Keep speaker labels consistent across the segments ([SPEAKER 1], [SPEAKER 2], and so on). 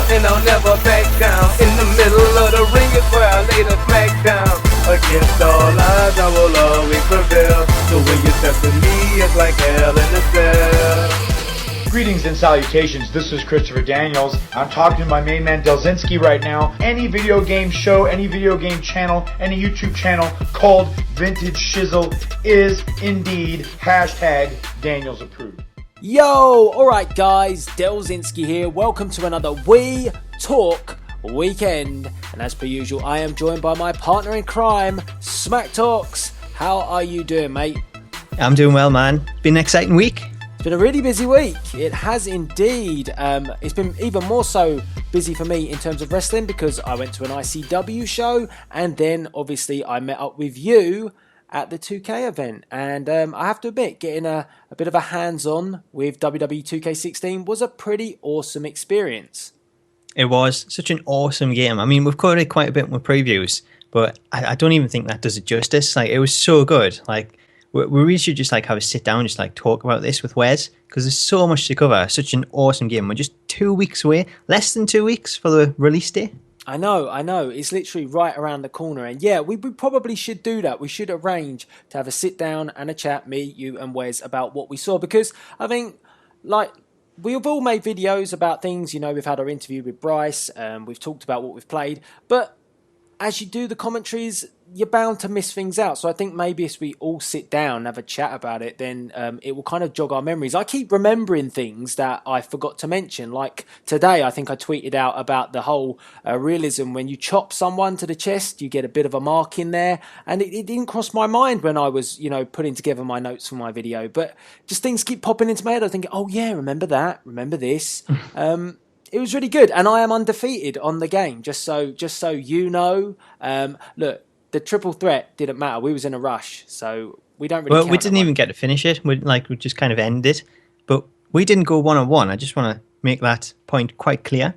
[SPEAKER 1] and I'll never back down. In the middle of the ring is where I lay the smack down. Against all odds, I will always prevail. So when you step to me, it's like hell in a cell.
[SPEAKER 2] Greetings and salutations, this is Christopher Daniels. I'm talking to my main man Delzinski right now. Any video game show, any video game channel, any YouTube channel called Vintage Shizzle is indeed hashtag Daniels approved.
[SPEAKER 3] Yo, alright guys, Delzinski here. Welcome to another We Talk Weekend. And as per usual, I am joined by my partner in crime, Smack Talks. How are you doing, mate?
[SPEAKER 4] I'm doing well, man. Been an exciting week.
[SPEAKER 3] It's been a really busy week. It has indeed. It's been even more so busy for me in terms of wrestling because I went to an ICW show and then obviously I met up with you at the 2K event. And I have to admit, getting a bit of a hands-on with WWE 2K16 was a pretty awesome experience.
[SPEAKER 4] It was such an awesome game. I mean, we've covered it quite a bit with previews, but I don't even think that does it justice. Like, it was so good. Like, we really should just like have a sit down and just like talk about this with Wes because there's so much to cover. Such an awesome game. We're just 2 weeks away, less than 2 weeks for the release day.
[SPEAKER 3] I know. It's literally right around the corner. And yeah, we probably should do that. We should arrange to have a sit down and a chat, me, you and Wes, about what we saw. Because I think, like, we've all made videos about things. You know, we've had our interview with Bryce. We've talked about what we've played. But as you do the commentaries, you're bound to miss things out. So I think maybe if we all sit down and have a chat about it, then it will kind of jog our memories. I keep remembering things that I forgot to mention. Like today, I think I tweeted out about the whole realism. When you chop someone to the chest, you get a bit of a mark in there. And it didn't cross my mind when I was, you know, putting together my notes for my video. But just things keep popping into my head. I think, oh yeah, remember that, remember this. It was really good, and I am undefeated on the game. Just so you know. Look, the triple threat didn't matter. We was in a rush, so we don't really.
[SPEAKER 4] Well, we didn't even get to finish it. We just kind of ended it, but we didn't go 1-on-1. I just want to make that point quite clear.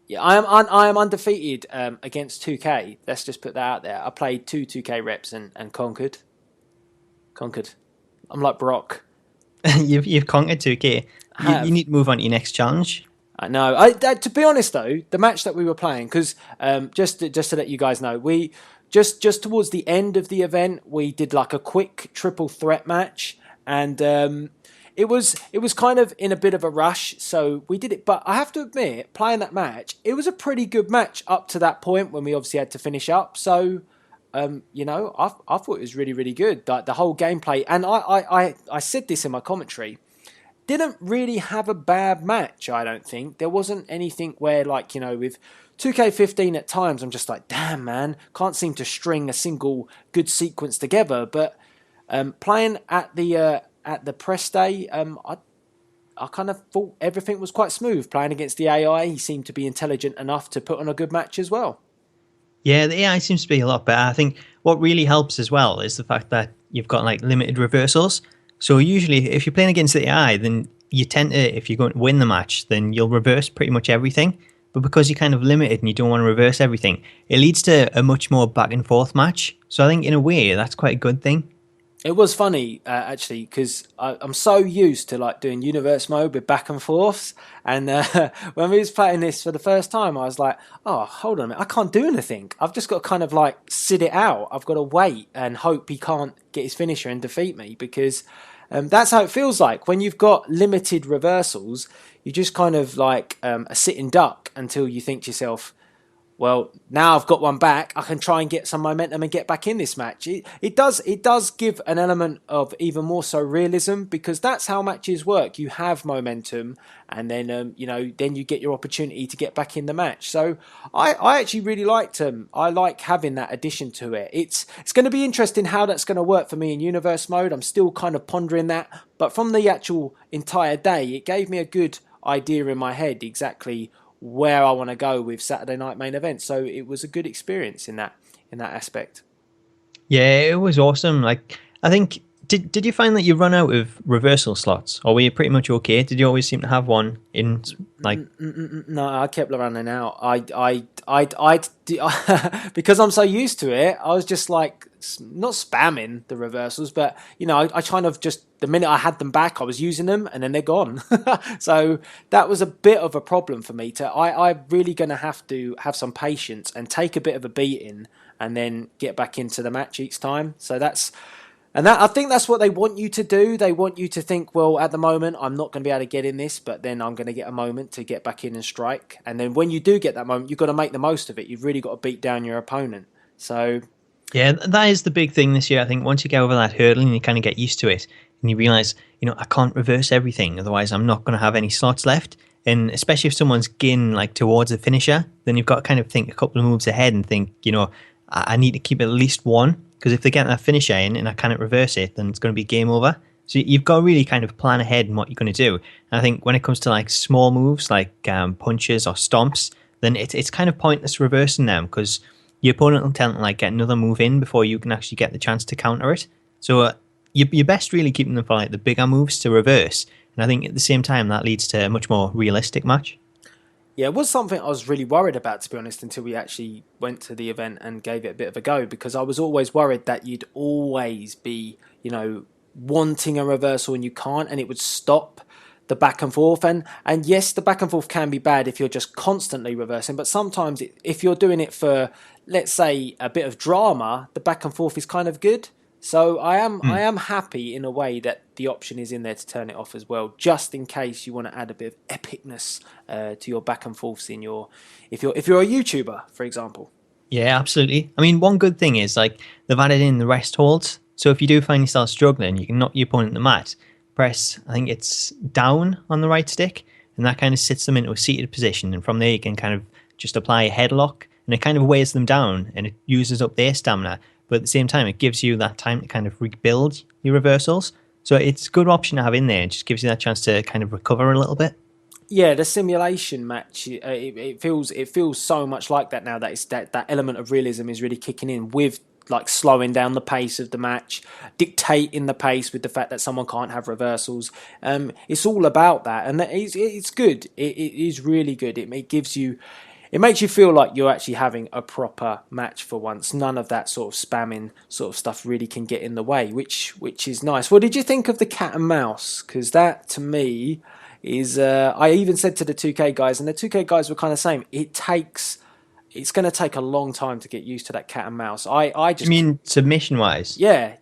[SPEAKER 3] Yeah, I am undefeated against 2K. Let's just put that out there. I played 2K reps and conquered. I'm like Brock.
[SPEAKER 4] You've conquered 2K. You need to move on to your next challenge.
[SPEAKER 3] I know. To be honest, though, the match that we were playing, because just to let you guys know, we just towards the end of the event, we did like a quick triple threat match, and it was kind of in a bit of a rush, so we did it. But I have to admit, playing that match, it was a pretty good match up to that point when we obviously had to finish up. So, you know, I thought it was really, really good. Like the whole gameplay, and I said this in my commentary. Didn't really have a bad match, I don't think. There wasn't anything where, like, you know, with 2K15 at times, I'm just like, damn, man, can't seem to string a single good sequence together. But playing at the press day, I kind of thought everything was quite smooth. Playing against the AI, he seemed to be intelligent enough to put on a good match as well.
[SPEAKER 4] Yeah, the AI seems to be a lot better. I think what really helps as well is the fact that you've got, like, limited reversals. So usually, if you're playing against the AI, then you tend to, if you're going to win the match, then you'll reverse pretty much everything. But because you're kind of limited and you don't want to reverse everything, it leads to a much more back and forth match. So I think in a way, that's quite a good thing.
[SPEAKER 3] It was funny, actually, because I'm so used to like doing universe mode with back and forths. And when we was playing this for the first time, I was like, oh, hold on a minute, I can't do anything. I've just got to kind of like sit it out. I've got to wait and hope he can't get his finisher and defeat me, because that's how it feels like. When you've got limited reversals, you just kind of like a sitting duck until you think to yourself, well, now I've got one back, I can try and get some momentum and get back in this match. It does give an element of even more so realism, because that's how matches work. You have momentum, and then you know, then you get your opportunity to get back in the match. So I actually really liked them. I like having that addition to it. It's going to be interesting how that's going to work for me in universe mode. I'm still kind of pondering that, but from the actual entire day, it gave me a good idea in my head exactly where I want to go with Saturday night main event. So it was a good experience in that aspect.
[SPEAKER 4] Yeah, it was awesome. Like, I think Did you find that you run out of reversal slots, or were you pretty much okay? Did you always seem to have one in like?
[SPEAKER 3] No, I kept running out. Because I'm so used to it, I was just like not spamming the reversals, but I kind of just the minute I had them back, I was using them, and then they're gone. So that was a bit of a problem for me. I'm really going to have to have some patience and take a bit of a beating, and then get back into the match each time. So I think that's what they want you to do. They want you to think, well, at the moment, I'm not going to be able to get in this, but then I'm going to get a moment to get back in and strike. And then when you do get that moment, you've got to make the most of it. You've really got to beat down your opponent. So,
[SPEAKER 4] yeah, that is the big thing this year. I think once you get over that hurdle and you kind of get used to it, and you realize, I can't reverse everything, otherwise I'm not going to have any slots left. And especially if someone's getting like towards a finisher, then you've got to kind of think a couple of moves ahead and think, I need to keep at least one. Because if they get that finisher in and I cannot reverse it, then it's going to be game over. So you've got to really kind of plan ahead in what you're going to do. And I think when it comes to like small moves like punches or stomps, then it's kind of pointless reversing them because your opponent will tend to like get another move in before you can actually get the chance to counter it. So you're best really keeping them for like the bigger moves to reverse. And I think at the same time that leads to a much more realistic match.
[SPEAKER 3] Yeah, it was something I was really worried about, to be honest, until we actually went to the event and gave it a bit of a go, because I was always worried that you'd always be, wanting a reversal and you can't, and it would stop the back and forth. And yes, the back and forth can be bad if you're just constantly reversing, but sometimes if you're doing it for, let's say, a bit of drama, the back and forth is kind of good. So I am happy in a way that the option is in there to turn it off as well, just in case you want to add a bit of epicness to your back and forths in if you're a YouTuber, for example.
[SPEAKER 4] Yeah, absolutely. I mean, one good thing is like they've added in the rest holds. So if you do find yourself struggling, you can knock your opponent in the mat, press, I think it's down on the right stick, and that kind of sits them into a seated position. And from there you can kind of just apply a headlock, and it kind of weighs them down and it uses up their stamina. But at the same time, it gives you that time to kind of rebuild your reversals. So it's a good option to have in there. It just gives you that chance to kind of recover a little bit.
[SPEAKER 3] Yeah, the simulation match, it feels so much like that now. That it's that element of realism is really kicking in with like slowing down the pace of the match, dictating the pace with the fact that someone can't have reversals. It's all about that, and it's good. It is really good. It gives you. It makes you feel like you're actually having a proper match for once. None of that sort of spamming sort of stuff really can get in the way, which is nice. What did you think of the cat and mouse? Because that, to me, is... I even said to the 2K guys, and the 2K guys were kind of saying, it's going to take a long time to get used to that cat and mouse. I just...
[SPEAKER 4] You mean submission-wise?
[SPEAKER 3] Yeah.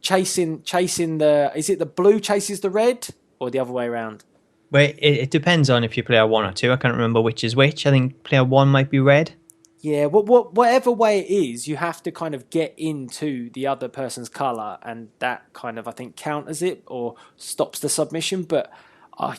[SPEAKER 3] Chasing the... Is it the blue chases the red? Or the other way around?
[SPEAKER 4] Well, it depends on if you player 1 or 2. I can't remember which is which. I think player 1 might be red.
[SPEAKER 3] Yeah, whatever way it is, you have to kind of get into the other person's colour, and that kind of, I think, counters it or stops the submission, but I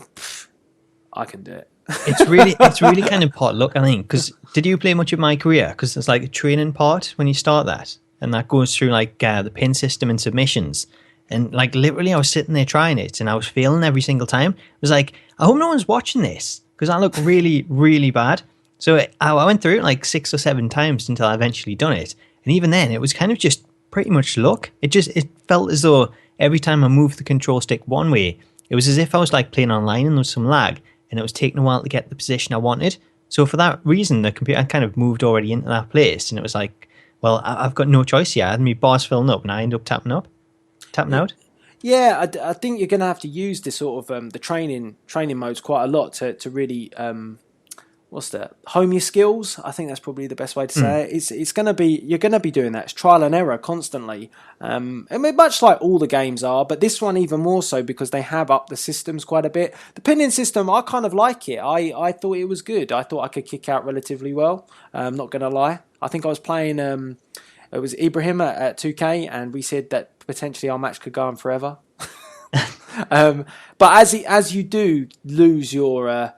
[SPEAKER 3] can do it.
[SPEAKER 4] It's really kind of pot luck, I think, because did you play much of My Career? Because there's like a training part when you start that, and that goes through like the pin system and submissions. And like literally I was sitting there trying it and I was failing every single time. It was like, I hope no one's watching this because I look really, really bad. So I went through it like 6 or 7 times until I eventually done it. And even then it was kind of just pretty much luck. It felt as though every time I moved the control stick one way, it was as if I was like playing online and there was some lag and it was taking a while to get the position I wanted. So for that reason, the computer kind of moved already into that place. And it was like, well, I've got no choice here. I had my bars filling up and I end up tapping out.
[SPEAKER 3] Yeah, I think you're going to have to use this sort of the training modes quite a lot to really hone your skills. I think that's probably the best way to say it. It's going to be, you're going to be doing that. It's trial and error constantly. I mean, much like all the games are, but this one even more so because they have upped the systems quite a bit. The pinning system, I kind of like it. I thought it was good. I thought I could kick out relatively well. I'm not going to lie. I think I was playing. It was Ibrahim at 2K, and we said that potentially our match could go on forever. But as you do lose your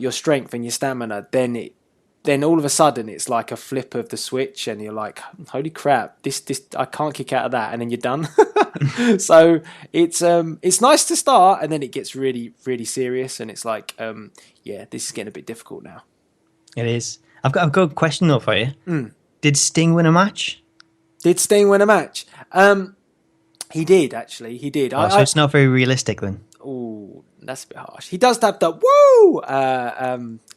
[SPEAKER 3] strength and your stamina, then all of a sudden it's like a flip of the switch, and you're like, holy crap, this I can't kick out of that, and then you're done. So it's nice to start, and then it gets really, really serious, and it's like, this is getting a bit difficult now.
[SPEAKER 4] It is. I've got a question though for you. Did Sting win a match?
[SPEAKER 3] Did Sting win a match? He did actually. He did.
[SPEAKER 4] Oh, so it's not very realistic then.
[SPEAKER 3] Oh, that's a bit harsh. He does have the woo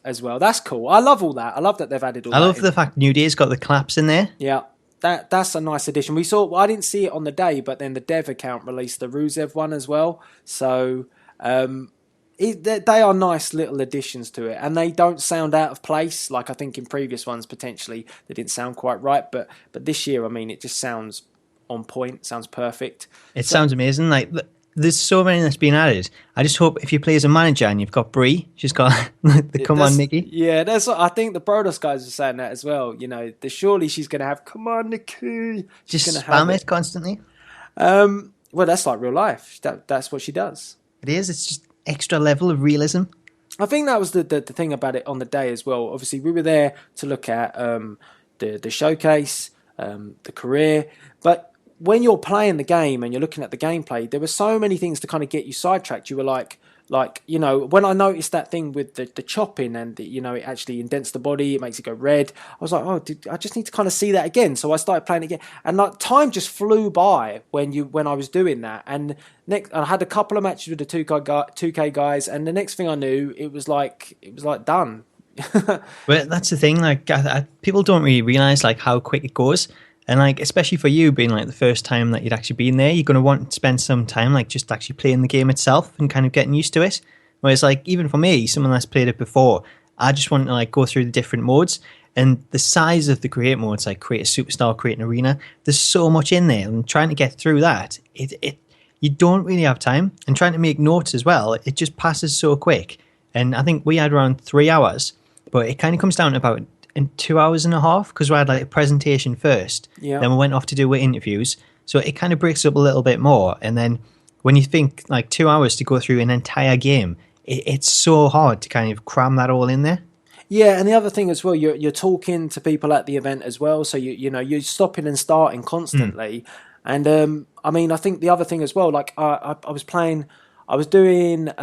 [SPEAKER 3] as well. That's cool. I love all that. I love that they've added all
[SPEAKER 4] I
[SPEAKER 3] that.
[SPEAKER 4] love the fact New Day's got the claps in there.
[SPEAKER 3] Yeah, that's a nice addition. We saw. Well, I didn't see it on the day, but then the dev account released the Rusev one as well. So they are nice little additions to it, and they don't sound out of place. Like I think in previous ones, potentially they didn't sound quite right, but this year, I mean, it just sounds on point. Sounds perfect.
[SPEAKER 4] It sounds amazing. Like there's so many that's been added. I just hope if you play as a manager and you've got Brie, she's got the come on Nikki.
[SPEAKER 3] Yeah, that's what I think the Brodus guys are saying that as well. You know, surely she's going to have come on Nikki. She's
[SPEAKER 4] Just
[SPEAKER 3] gonna
[SPEAKER 4] spam
[SPEAKER 3] have
[SPEAKER 4] it constantly.
[SPEAKER 3] Well, that's like real life. That's what she does.
[SPEAKER 4] It is. It's just extra level of realism.
[SPEAKER 3] I think that was the thing about it on the day as well. Obviously, we were there to look at the showcase, the career, but when you're playing the game and you're looking at the gameplay, there were so many things to kind of get you sidetracked. You were like you know, when I noticed that thing with the chopping and you know it actually indents the body, it makes it go red. I was like, oh, I just need to kind of see that again. So I started playing it again, and like time just flew by when I was doing that. And next, I had a couple of matches with the 2K guys, and the next thing I knew, it was like done.
[SPEAKER 4] But that's the thing. Like people don't really realize like how quick it goes. And like, especially for you being like the first time that you'd actually been there, you're going to want to spend some time like just actually playing the game itself and kind of getting used to it. Whereas like, even for me, someone that's played it before, I just want to like go through the different modes and the size of the create modes, like create a superstar, create an arena. There's so much in there, and trying to get through that, you don't really have time. And trying to make notes as well, it just passes so quick. And I think we had around 3 hours, but it kind of comes down to about in 2 hours and a half because we had like a presentation first.
[SPEAKER 3] Yeah.
[SPEAKER 4] Then we went off to do interviews. So it kind of breaks up a little bit more. And then when you think like 2 hours to go through an entire game, it's so hard to kind of cram that all in there.
[SPEAKER 3] Yeah, and the other thing as well, you're talking to people at the event as well, so you know you're stopping and starting constantly. And I mean, I think the other thing as well, like I was doing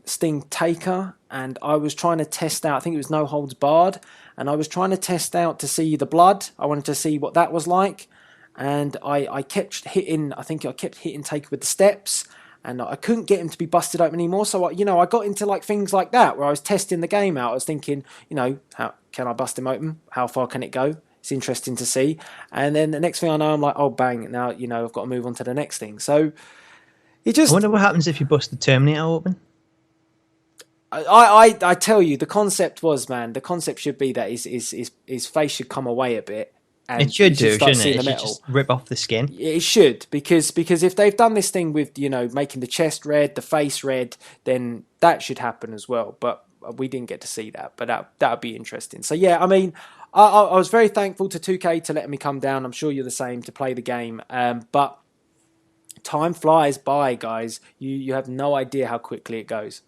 [SPEAKER 3] Sting Taker, and I was trying to test out, I think it was No Holds Barred, and I was trying to test out to see the blood. I wanted to see what that was like, and I kept hitting Taker with the steps, and I couldn't get him to be busted open anymore. So I got into like things like that where I was testing the game out. I was thinking, you know, how can I bust him open? How far can it go? It's interesting to see. And then the next thing I know, I'm like, oh bang! Now you know I've got to move on to the next thing. So it just.
[SPEAKER 4] I wonder what happens if you bust the Terminator open.
[SPEAKER 3] I tell you, the concept should be that his face should come away a bit. And
[SPEAKER 4] it should do, shouldn't it?
[SPEAKER 3] It
[SPEAKER 4] should just rip off the skin.
[SPEAKER 3] It should, because if they've done this thing with, you know, making the chest red, the face red, then that should happen as well. But we didn't get to see that, but that would be interesting. So yeah, I mean, I was very thankful to 2K to letting me come down. I'm sure you're the same, to play the game. But time flies by, guys. You have no idea how quickly it goes.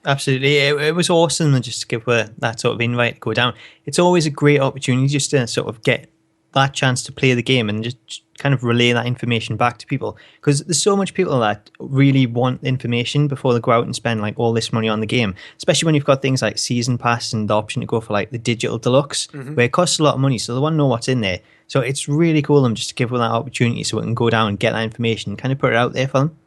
[SPEAKER 4] Absolutely. It was awesome just to give that sort of invite to go down. It's always a great opportunity just to sort of get that chance to play the game and just kind of relay that information back to people. Because there's so much people that really want information before they go out and spend like all this money on the game. Especially when you've got things like Season Pass and the option to go for like the Digital Deluxe, where it costs a lot of money. So they want to know what's in there. So it's really cool of them just to give them that opportunity so we can go down and get that information and kind of put it out there for them.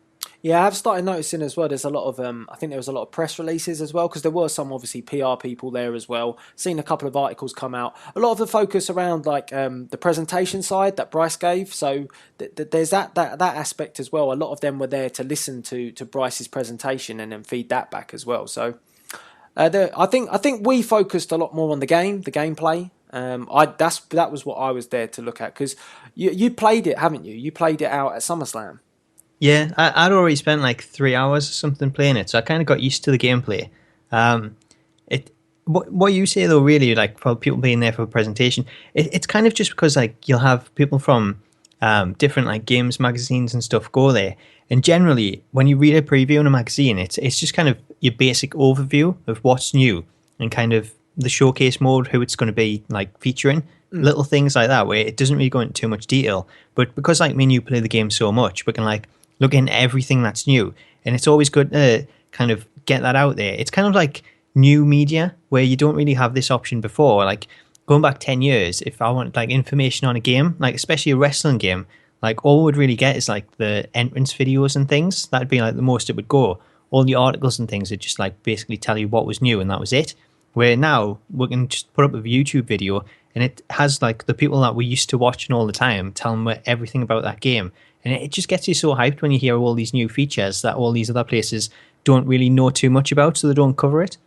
[SPEAKER 3] Yeah, I've started noticing as well. There's a lot of, I think there was a lot of press releases as well, because there were some obviously PR people there as well. Seen a couple of articles come out. A lot of the focus around like the presentation side that Bryce gave. So there's that aspect as well. A lot of them were there to listen to Bryce's presentation and then feed that back as well. So I think we focused a lot more on the gameplay. That was what I was there to look at, because you played it, haven't you? You played it out at SummerSlam.
[SPEAKER 4] Yeah, I'd already spent like 3 hours or something playing it, so I kind of got used to the gameplay. What you say though, really, like for people being there for a presentation, it's kind of just because like you'll have people from different like games magazines and stuff go there, and generally when you read a preview in a magazine, it's just kind of your basic overview of what's new and kind of the showcase mode, who it's going to be like featuring. Little things like that, where it doesn't really go into too much detail. But because like me and you play the game so much, we can like look into everything that's new, and it's always good to kind of get that out there. It's kind of like new media where you don't really have this option before. Like going back 10 years, if I want like information on a game, like especially a wrestling game, Like all we'd really get is like the entrance videos and things. That'd be like the most it would go. All the articles and things would just like basically tell you what was new and that was it. Where now we can just put up a YouTube video and it has like the people that we used to watching all the time telling me everything about that game. And it just gets you so hyped when you hear all these new features that all these other places don't really know too much about, so they don't cover it.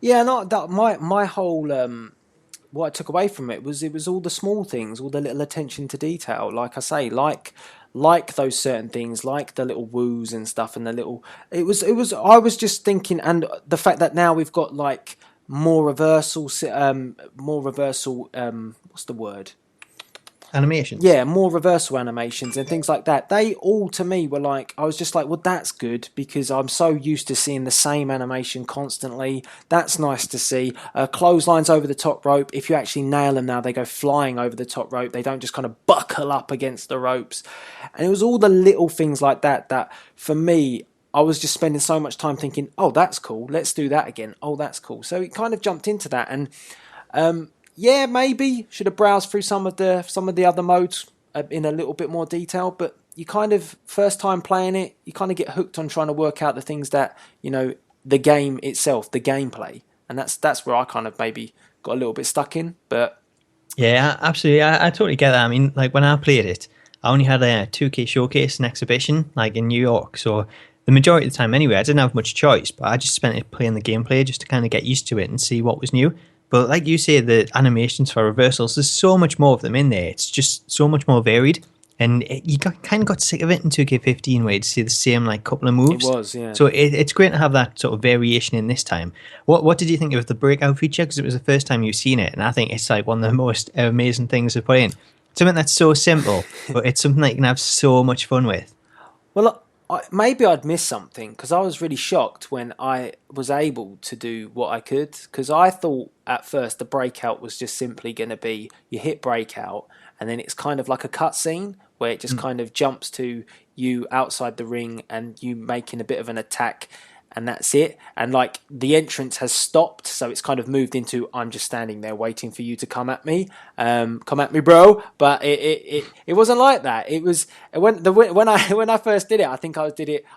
[SPEAKER 3] Yeah, no, that my whole what I took away from it was all the small things, all the little attention to detail. Like I say, like those certain things, like the little woos and stuff, and the little. It was. I was just thinking, and the fact that now we've got like more reversal. What's the word?
[SPEAKER 4] Animations.
[SPEAKER 3] Yeah, more reversal animations and things like that. They all, to me, were like, I was just like, well, that's good because I'm so used to seeing the same animation constantly. That's nice to see. Clotheslines over the top rope. If you actually nail them now, they go flying over the top rope. They don't just kind of buckle up against the ropes. And it was all the little things like that that, for me, I was just spending so much time thinking, oh, that's cool. Let's do that again. Oh, that's cool. So it kind of jumped into that. And, yeah, maybe should have browsed through some of the other modes in a little bit more detail. But you kind of first time playing it, you kind of get hooked on trying to work out the things that the game itself, the gameplay, and that's where I kind of maybe got a little bit stuck in. But
[SPEAKER 4] yeah, absolutely, I totally get that. I mean, like when I played it, I only had a 2K showcase and exhibition like in New York, so the majority of the time anyway, I didn't have much choice. But I just spent it playing the gameplay just to kind of get used to it and see what was new. But like you say, the animations for reversals, there's so much more of them in there. It's just so much more varied. And you kind of got sick of it in 2K15 where you'd see the same like couple of moves.
[SPEAKER 3] it was, yeah.
[SPEAKER 4] So it's great to have that sort of variation in this time. What did you think of the breakout feature? Because it was the first time you've seen it. And I think it's like one of the most amazing things to put in. Something that's so simple, but it's something that you can have so much fun with.
[SPEAKER 3] Well, maybe I'd missed something because I was really shocked when I was able to do what I could, because I thought at first the breakout was just simply going to be you hit breakout and then it's kind of like a cutscene where it just kind of jumps to you outside the ring and you making a bit of an attack and that's it. And like the entrance has stopped, so it's kind of moved into I'm just standing there waiting for you to come at me, bro. But it wasn't like that. It was when I first did it. I think I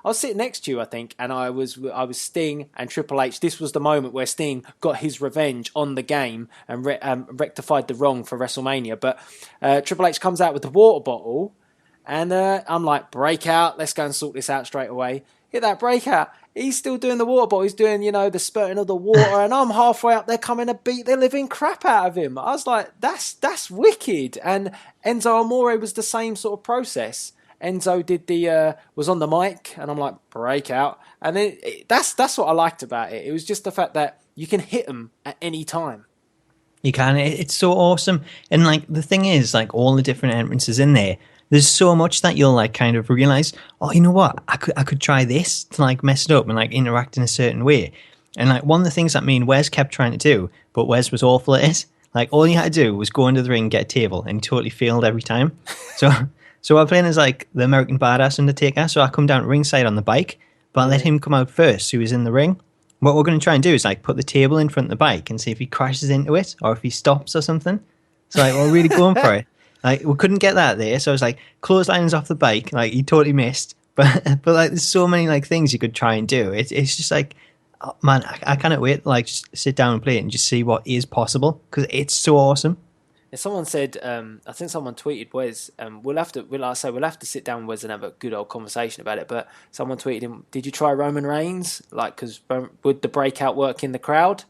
[SPEAKER 3] was sitting next to you, I think, and I was Sting and Triple H. This was the moment where Sting got his revenge on the game and rectified the wrong for WrestleMania. But Triple H comes out with the water bottle, and I'm like, breakout. Let's go and sort this out straight away. Hit that breakout. He's still doing the water bottle. He's doing, the spurting of the water, and I'm halfway up there coming to beat the living crap out of him. I was like, that's wicked. And Enzo Amore was the same sort of process. Enzo did was on the mic, and I'm like, breakout. And then that's what I liked about it. It was just the fact that you can hit them at any time.
[SPEAKER 4] You can. It's so awesome. And like the thing is, like all the different entrances in there, there's so much that you'll like kind of realize, oh, you know what? I could try this to like mess it up and like interact in a certain way. And like one of the things that me and Wes kept trying to do, but Wes was awful at it. Like all you had to do was go into the ring and get a table, and he totally failed every time. So I'm playing as like the American Badass Undertaker. So I come down ringside on the bike, but I let him come out first. So he was in the ring. What we're going to try and do is like put the table in front of the bike and see if he crashes into it or if he stops or something. So like we're really going for it. Like we couldn't get that there, so I was like clotheslines off the bike. Like he totally missed, but like there's so many like things you could try and do. It's just like, oh, man, I cannot wait to like just sit down and play it and just see what is possible because it's so awesome.
[SPEAKER 3] And someone said, I think someone tweeted Wes, we'll have to sit down with Wes and have a good old conversation about it. But someone tweeted him, did you try Roman Reigns? Like, because would the breakout work in the crowd?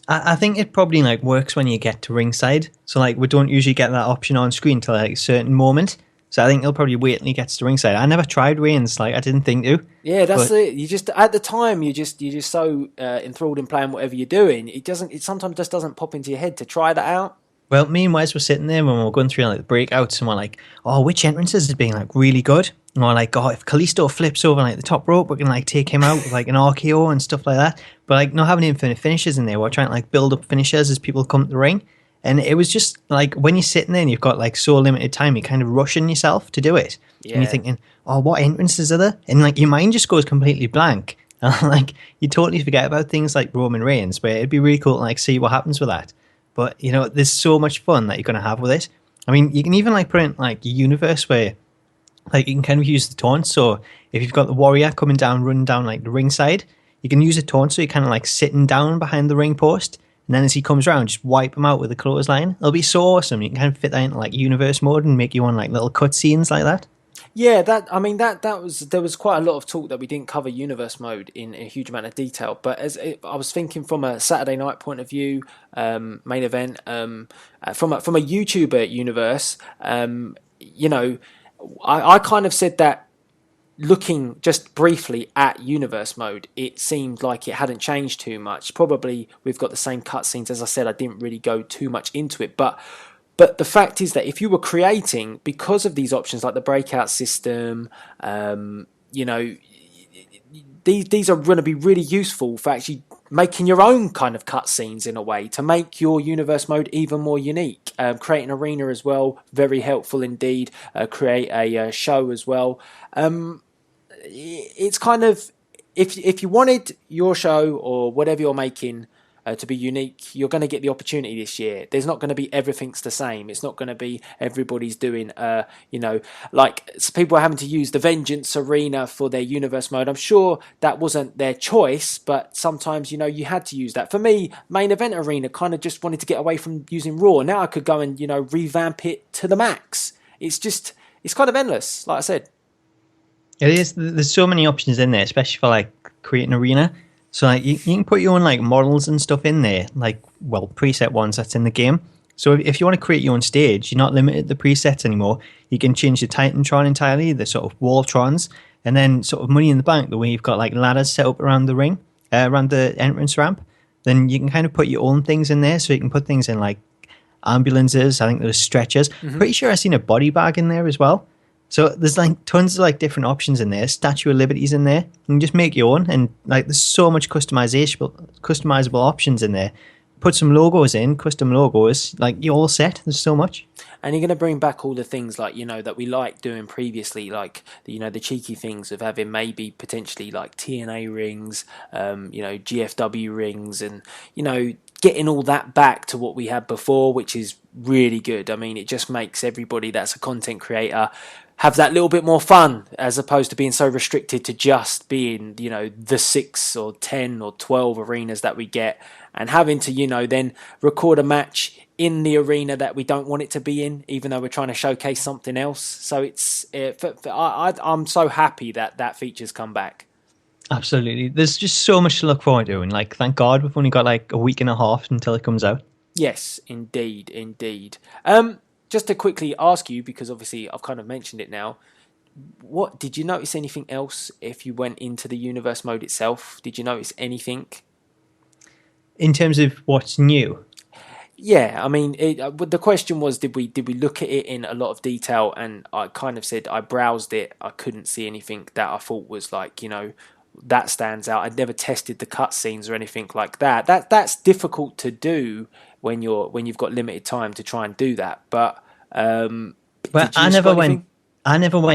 [SPEAKER 4] I think it probably like works when you get to ringside. So like we don't usually get that option on screen till like a certain moment. So I think he'll probably wait until he gets to ringside. I never tried Reigns, like I didn't think to.
[SPEAKER 3] Yeah, that's it. You just at the time you're just so enthralled in playing whatever you're doing. It sometimes just doesn't pop into your head to try that out.
[SPEAKER 4] Well, me and Wes were sitting there when we were going through like the breakouts, and we're like, oh, which entrances is being like really good? And we're like, oh, if Kalisto flips over like the top rope, we can like take him out with like an RKO and stuff like that. But like not having infinite finishes in there, we're trying to like build up finishes as people come to the ring. And it was just like when you're sitting there and you've got like so limited time, you're kind of rushing yourself to do it. Yeah. And you're thinking, oh, what entrances are there? And like your mind just goes completely blank. And like you totally forget about things like Roman Reigns, where it'd be really cool to like see what happens with that. But, there's so much fun that you're going to have with it. I mean, you can even like put in like a universe where like you can kind of use the taunt. So if you've got the warrior coming down, running down like the ringside, you can use a taunt so you're kind of like sitting down behind the ring post. And then as he comes around, just wipe him out with a clothesline. It'll be so awesome. You can kind of fit that into like universe mode and make you on like little cutscenes like that.
[SPEAKER 3] Yeah, that was there was quite a lot of talk that we didn't cover universe mode in a huge amount of detail. But I was thinking from a Saturday night point of view, main event, from a YouTuber universe, you know, I kind of said that looking just briefly at universe mode, it seemed like it hadn't changed too much. Probably we've got the same cutscenes. As I said, I didn't really go too much into it, but the fact is that if you were creating, because of these options like the breakout system, you know, these are going to be really useful for actually making your own kind of cutscenes in a way to make your universe mode even more unique. Create an arena as well, very helpful indeed. Create a show as well. It's kind of, if you wanted your show or whatever you're making to be unique, you're going to get the opportunity this year. There's not going to be everything's the same. It's not going to be everybody's doing, you know, like people are having to use the Vengeance Arena for their universe mode. I'm sure that wasn't their choice, but sometimes, you know, you had to use that. For me, Main Event Arena kind of just wanted to get away from using Raw. Now I could go and, you know, revamp it to the max. It's kind of endless, like I said.
[SPEAKER 4] It is. There's so many options in there, especially for like creating arena. So like you can put your own like models and stuff in there, like preset ones that's in the game. So if you want to create your own stage, you're not limited to the presets anymore. You can change the Titantron entirely, the sort of Walltrons, and then sort of Money in the Bank, the way you've got like ladders set up around the ring, around the entrance ramp. Then you can kind of put your own things in there. So you can put things in like ambulances. I think there's stretchers. Mm-hmm. Pretty sure I've seen a body bag in there as well. So there's like tons of like different options in there. Statue of Liberty's in there. You can just make your own, and like there's so much customizable options in there. Put some logos in, custom logos. Like you're all set. There's so much.
[SPEAKER 3] And you're going to bring back all the things like, you know, that we liked doing previously, like, you know, the cheeky things of having maybe potentially like TNA rings, you know, GFW rings, and, you know, getting all that back to what we had before, which is really good. I mean, it just makes everybody that's a content creator have that little bit more fun, as opposed to being so restricted to just being, you know, the 6 or 10 or 12 arenas that we get, and having to, you know, then record a match in the arena that we don't want it to be in, even though we're trying to showcase something else. So I'm so happy that that feature's come back.
[SPEAKER 4] Absolutely. There's just so much to look forward to, and like, thank God we've only got like a week and a half until it comes out.
[SPEAKER 3] Yes, indeed. Just to quickly ask you, because obviously I've kind of mentioned it now, what did you notice anything else if you went into the universe mode itself? Did you notice anything
[SPEAKER 4] in terms of what's new?
[SPEAKER 3] Yeah, I mean, the question was, did we look at it in a lot of detail? And I kind of said I browsed it. I couldn't see anything that I thought was like, you know, that stands out. I'd never tested the cutscenes or anything like that. That's difficult to do when you've got limited time to try and do that. But
[SPEAKER 4] I never went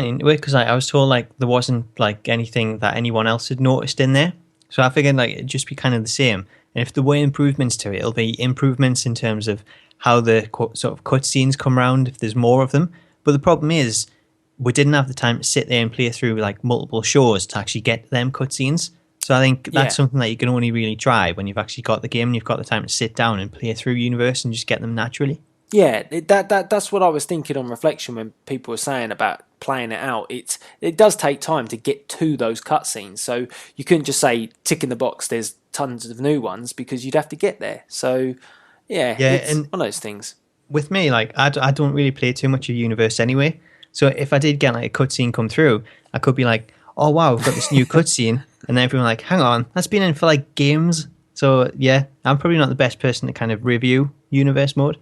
[SPEAKER 4] into it because I was told like there wasn't like anything that anyone else had noticed in there. So I figured like it'd just be kind of the same. And if there were improvements to it, it'll be improvements in terms of how the sort of cutscenes come around, if there's more of them. But the problem is, we didn't have the time to sit there and play through like multiple shows to actually get them cutscenes. So I think that's something that you can only really try when you've actually got the game and you've got the time to sit down and play through Universe and just get them naturally.
[SPEAKER 3] Yeah, that's what I was thinking on reflection when people were saying about playing it out. It does take time to get to those cutscenes, so you couldn't just say tick in the box. There's tons of new ones because you'd have to get there. So it's one of those things.
[SPEAKER 4] With me, like I don't really play too much of Universe anyway. So if I did get like a cutscene come through, I could be like, oh wow, we've got this new cutscene, and then everyone like, hang on, that's been in for like games. So yeah, I'm probably not the best person to kind of review Universe mode.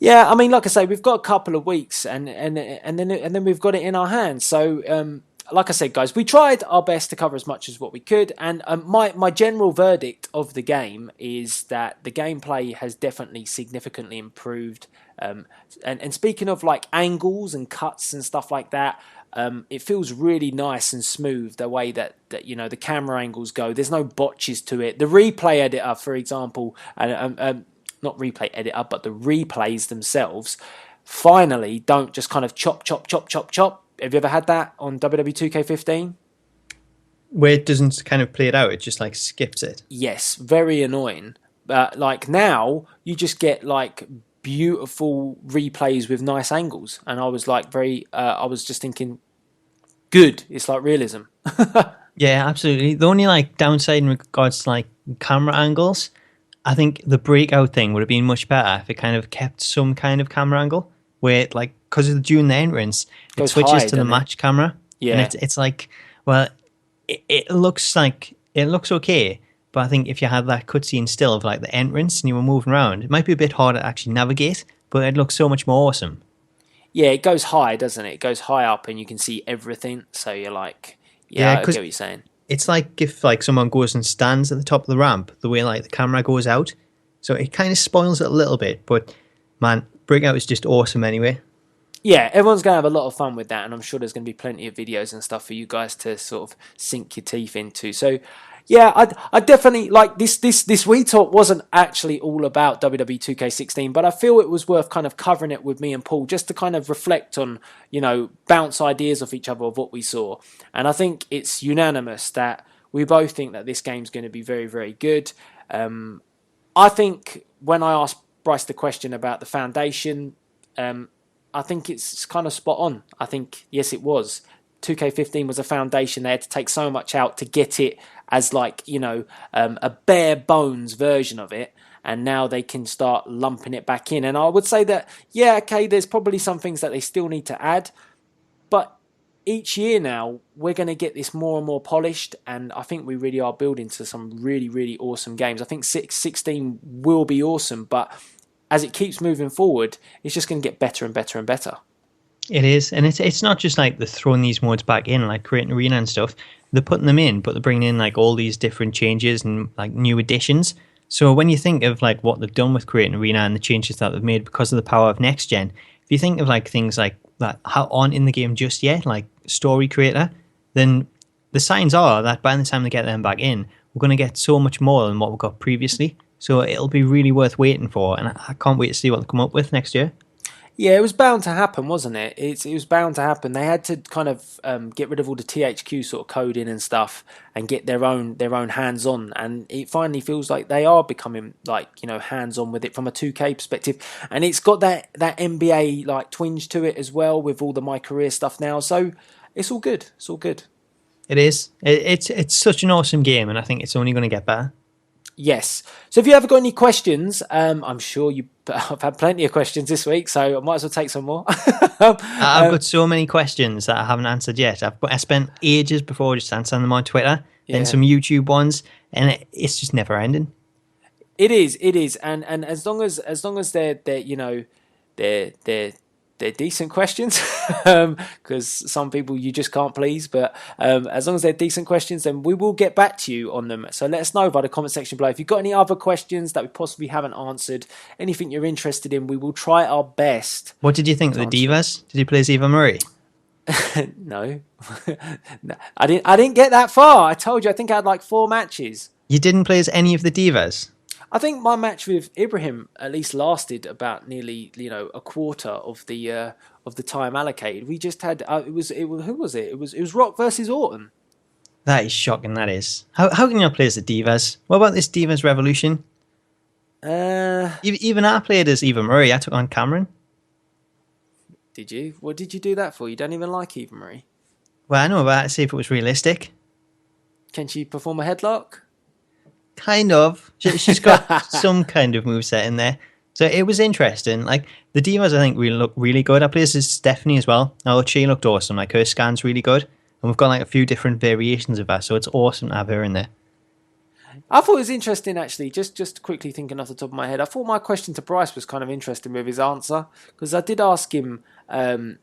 [SPEAKER 3] Yeah, I mean, like I say, we've got a couple of weeks, and then we've got it in our hands. So, like I said, guys, we tried our best to cover as much as what we could, and my general verdict of the game is that the gameplay has definitely significantly improved. And speaking of like angles and cuts and stuff like that, it feels really nice and smooth the way that you know the camera angles go. There's no botches to it. The replay editor, for example, not replay editor, but the replays themselves finally don't just kind of chop, chop, chop, chop, chop. Have you ever had that on WWE 2K15?
[SPEAKER 4] Where it doesn't kind of play it out, it just like skips it.
[SPEAKER 3] Yes, very annoying. Like now, you just get like beautiful replays with nice angles, and I was like I was just thinking, good. It's like realism.
[SPEAKER 4] Yeah, absolutely. The only like downside in regards to like camera angles, I think the breakout thing would have been much better if it kind of kept some kind of camera angle where it, like, because during the entrance it
[SPEAKER 3] Goes
[SPEAKER 4] switches
[SPEAKER 3] high,
[SPEAKER 4] to the
[SPEAKER 3] doesn't it?
[SPEAKER 4] match camera.
[SPEAKER 3] Yeah.
[SPEAKER 4] And it's like, well, it looks okay, but I think if you had that cutscene still of like the entrance and you were moving around, it might be a bit harder to actually navigate, but it looks so much more awesome.
[SPEAKER 3] Yeah, it goes high, doesn't it? It goes high up, and you can see everything. So you're like, yeah, I get
[SPEAKER 4] 'cause
[SPEAKER 3] what you're saying.
[SPEAKER 4] it's like if like someone goes and stands at the top of the ramp, the way like the camera goes out, so it kind of spoils it a little bit. But man, breakout is just awesome anyway.
[SPEAKER 3] Yeah, everyone's going to have a lot of fun with that, and I'm sure there's going to be plenty of videos and stuff for you guys to sort of sink your teeth into. So, yeah, I definitely like this Wii Talk wasn't actually all about WWE 2K16, but I feel it was worth kind of covering it with me and Paul just to kind of reflect on, you know, bounce ideas off each other of what we saw. And I think it's unanimous that we both think that this game's going to be very, very good. I think when I asked Bryce the question about the foundation, I think it's kind of spot on. I think, yes, it was. 2K15 was a foundation. They had to take so much out to get it as like, you know, a bare bones version of it. And now they can start lumping it back in. And I would say that, yeah, okay, there's probably some things that they still need to add. But each year now, we're going to get this more and more polished. And I think we really are building to some really, really awesome games. I think 16 will be awesome, but as it keeps moving forward, it's just going to get better and better and better.
[SPEAKER 4] It is, and it's not just like they're throwing these modes back in, like creating arena and stuff. They're putting them in, but they're bringing in like all these different changes and like new additions. So when you think of like what they've done with creating arena and the changes that they've made because of the power of next gen, if you think of like things like that aren't in the game just yet, like story creator, then the signs are that by the time they get them back in, we're going to get so much more than what we got previously. So it'll be really worth waiting for, and I can't wait to see what they come up with next year.
[SPEAKER 3] Yeah, it was bound to happen, wasn't it? It was bound to happen. They had to kind of get rid of all the THQ sort of coding and stuff and get their own hands-on. And it finally feels like they are becoming like, you know, hands-on with it from a 2K perspective. And it's got that NBA like twinge to it as well with all the My Career stuff now. So it's all good. It's all good.
[SPEAKER 4] It is. It's such an awesome game, and I think it's only going to get better.
[SPEAKER 3] Yes. So if you ever got any questions, I'm sure I've had plenty of questions this week, so I might as well take some more.
[SPEAKER 4] I've got so many questions that I haven't answered yet. I spent ages before just answering them on Twitter, then some YouTube ones, and it's just never ending.
[SPEAKER 3] It is, and as long as they're you know they're decent questions, because some people you just can't please. But as long as they're decent questions, then we will get back to you on them. So let us know by the comment section below. If you've got any other questions that we possibly haven't answered, anything you're interested in, we will try our best.
[SPEAKER 4] What did you think of the Divas? Did you play as Eva Marie?
[SPEAKER 3] No. No, I didn't get that far. I told you, I think I had like 4 matches.
[SPEAKER 4] You didn't play as any of the Divas?
[SPEAKER 3] I think my match with Ibrahim at least lasted about nearly, you know, a quarter of the time allocated. We just had it was who was it? It was Rock versus Orton.
[SPEAKER 4] That is shocking. That is. How can you play as the Divas? What about this Divas Revolution? Even I played as Eva Marie. I took on Cameron.
[SPEAKER 3] Did you? What did you do that for? You don't even like Eva Marie.
[SPEAKER 4] Well, I know about it. See if it was realistic.
[SPEAKER 3] Can she perform a headlock?
[SPEAKER 4] Kind of. She's got some kind of moveset in there. So it was interesting. Like, the Divas, I think, really look really good. I played as Stephanie as well. Oh, she looked awesome. Like, her scan's really good. And we've got, like, a few different variations of her. So it's awesome to have her in there.
[SPEAKER 3] I thought it was interesting, actually, just quickly thinking off the top of my head. I thought my question to Bryce was kind of interesting with his answer. Because I did ask him,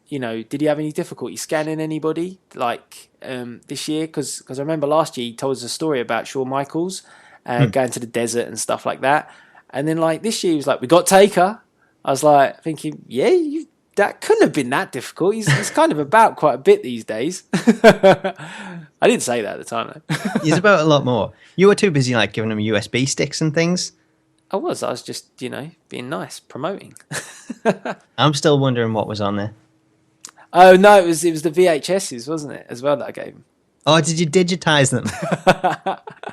[SPEAKER 3] you know, did he have any difficulty scanning anybody, like, this year? Because I remember last year he told us a story about Shawn Michaels going to the desert and stuff like that. And then, like, this year he was like, we got Taker. I was like, thinking, yeah, that couldn't have been that difficult. He's kind of about quite a bit these days. I didn't say that at the time, though.
[SPEAKER 4] He's about a lot more. You were too busy, like, giving him USB sticks and things.
[SPEAKER 3] I was just, being nice, promoting.
[SPEAKER 4] I'm still wondering what was on there.
[SPEAKER 3] Oh no, it was the VHSs, wasn't it, as well that I gave him.
[SPEAKER 4] Oh, did you digitize them?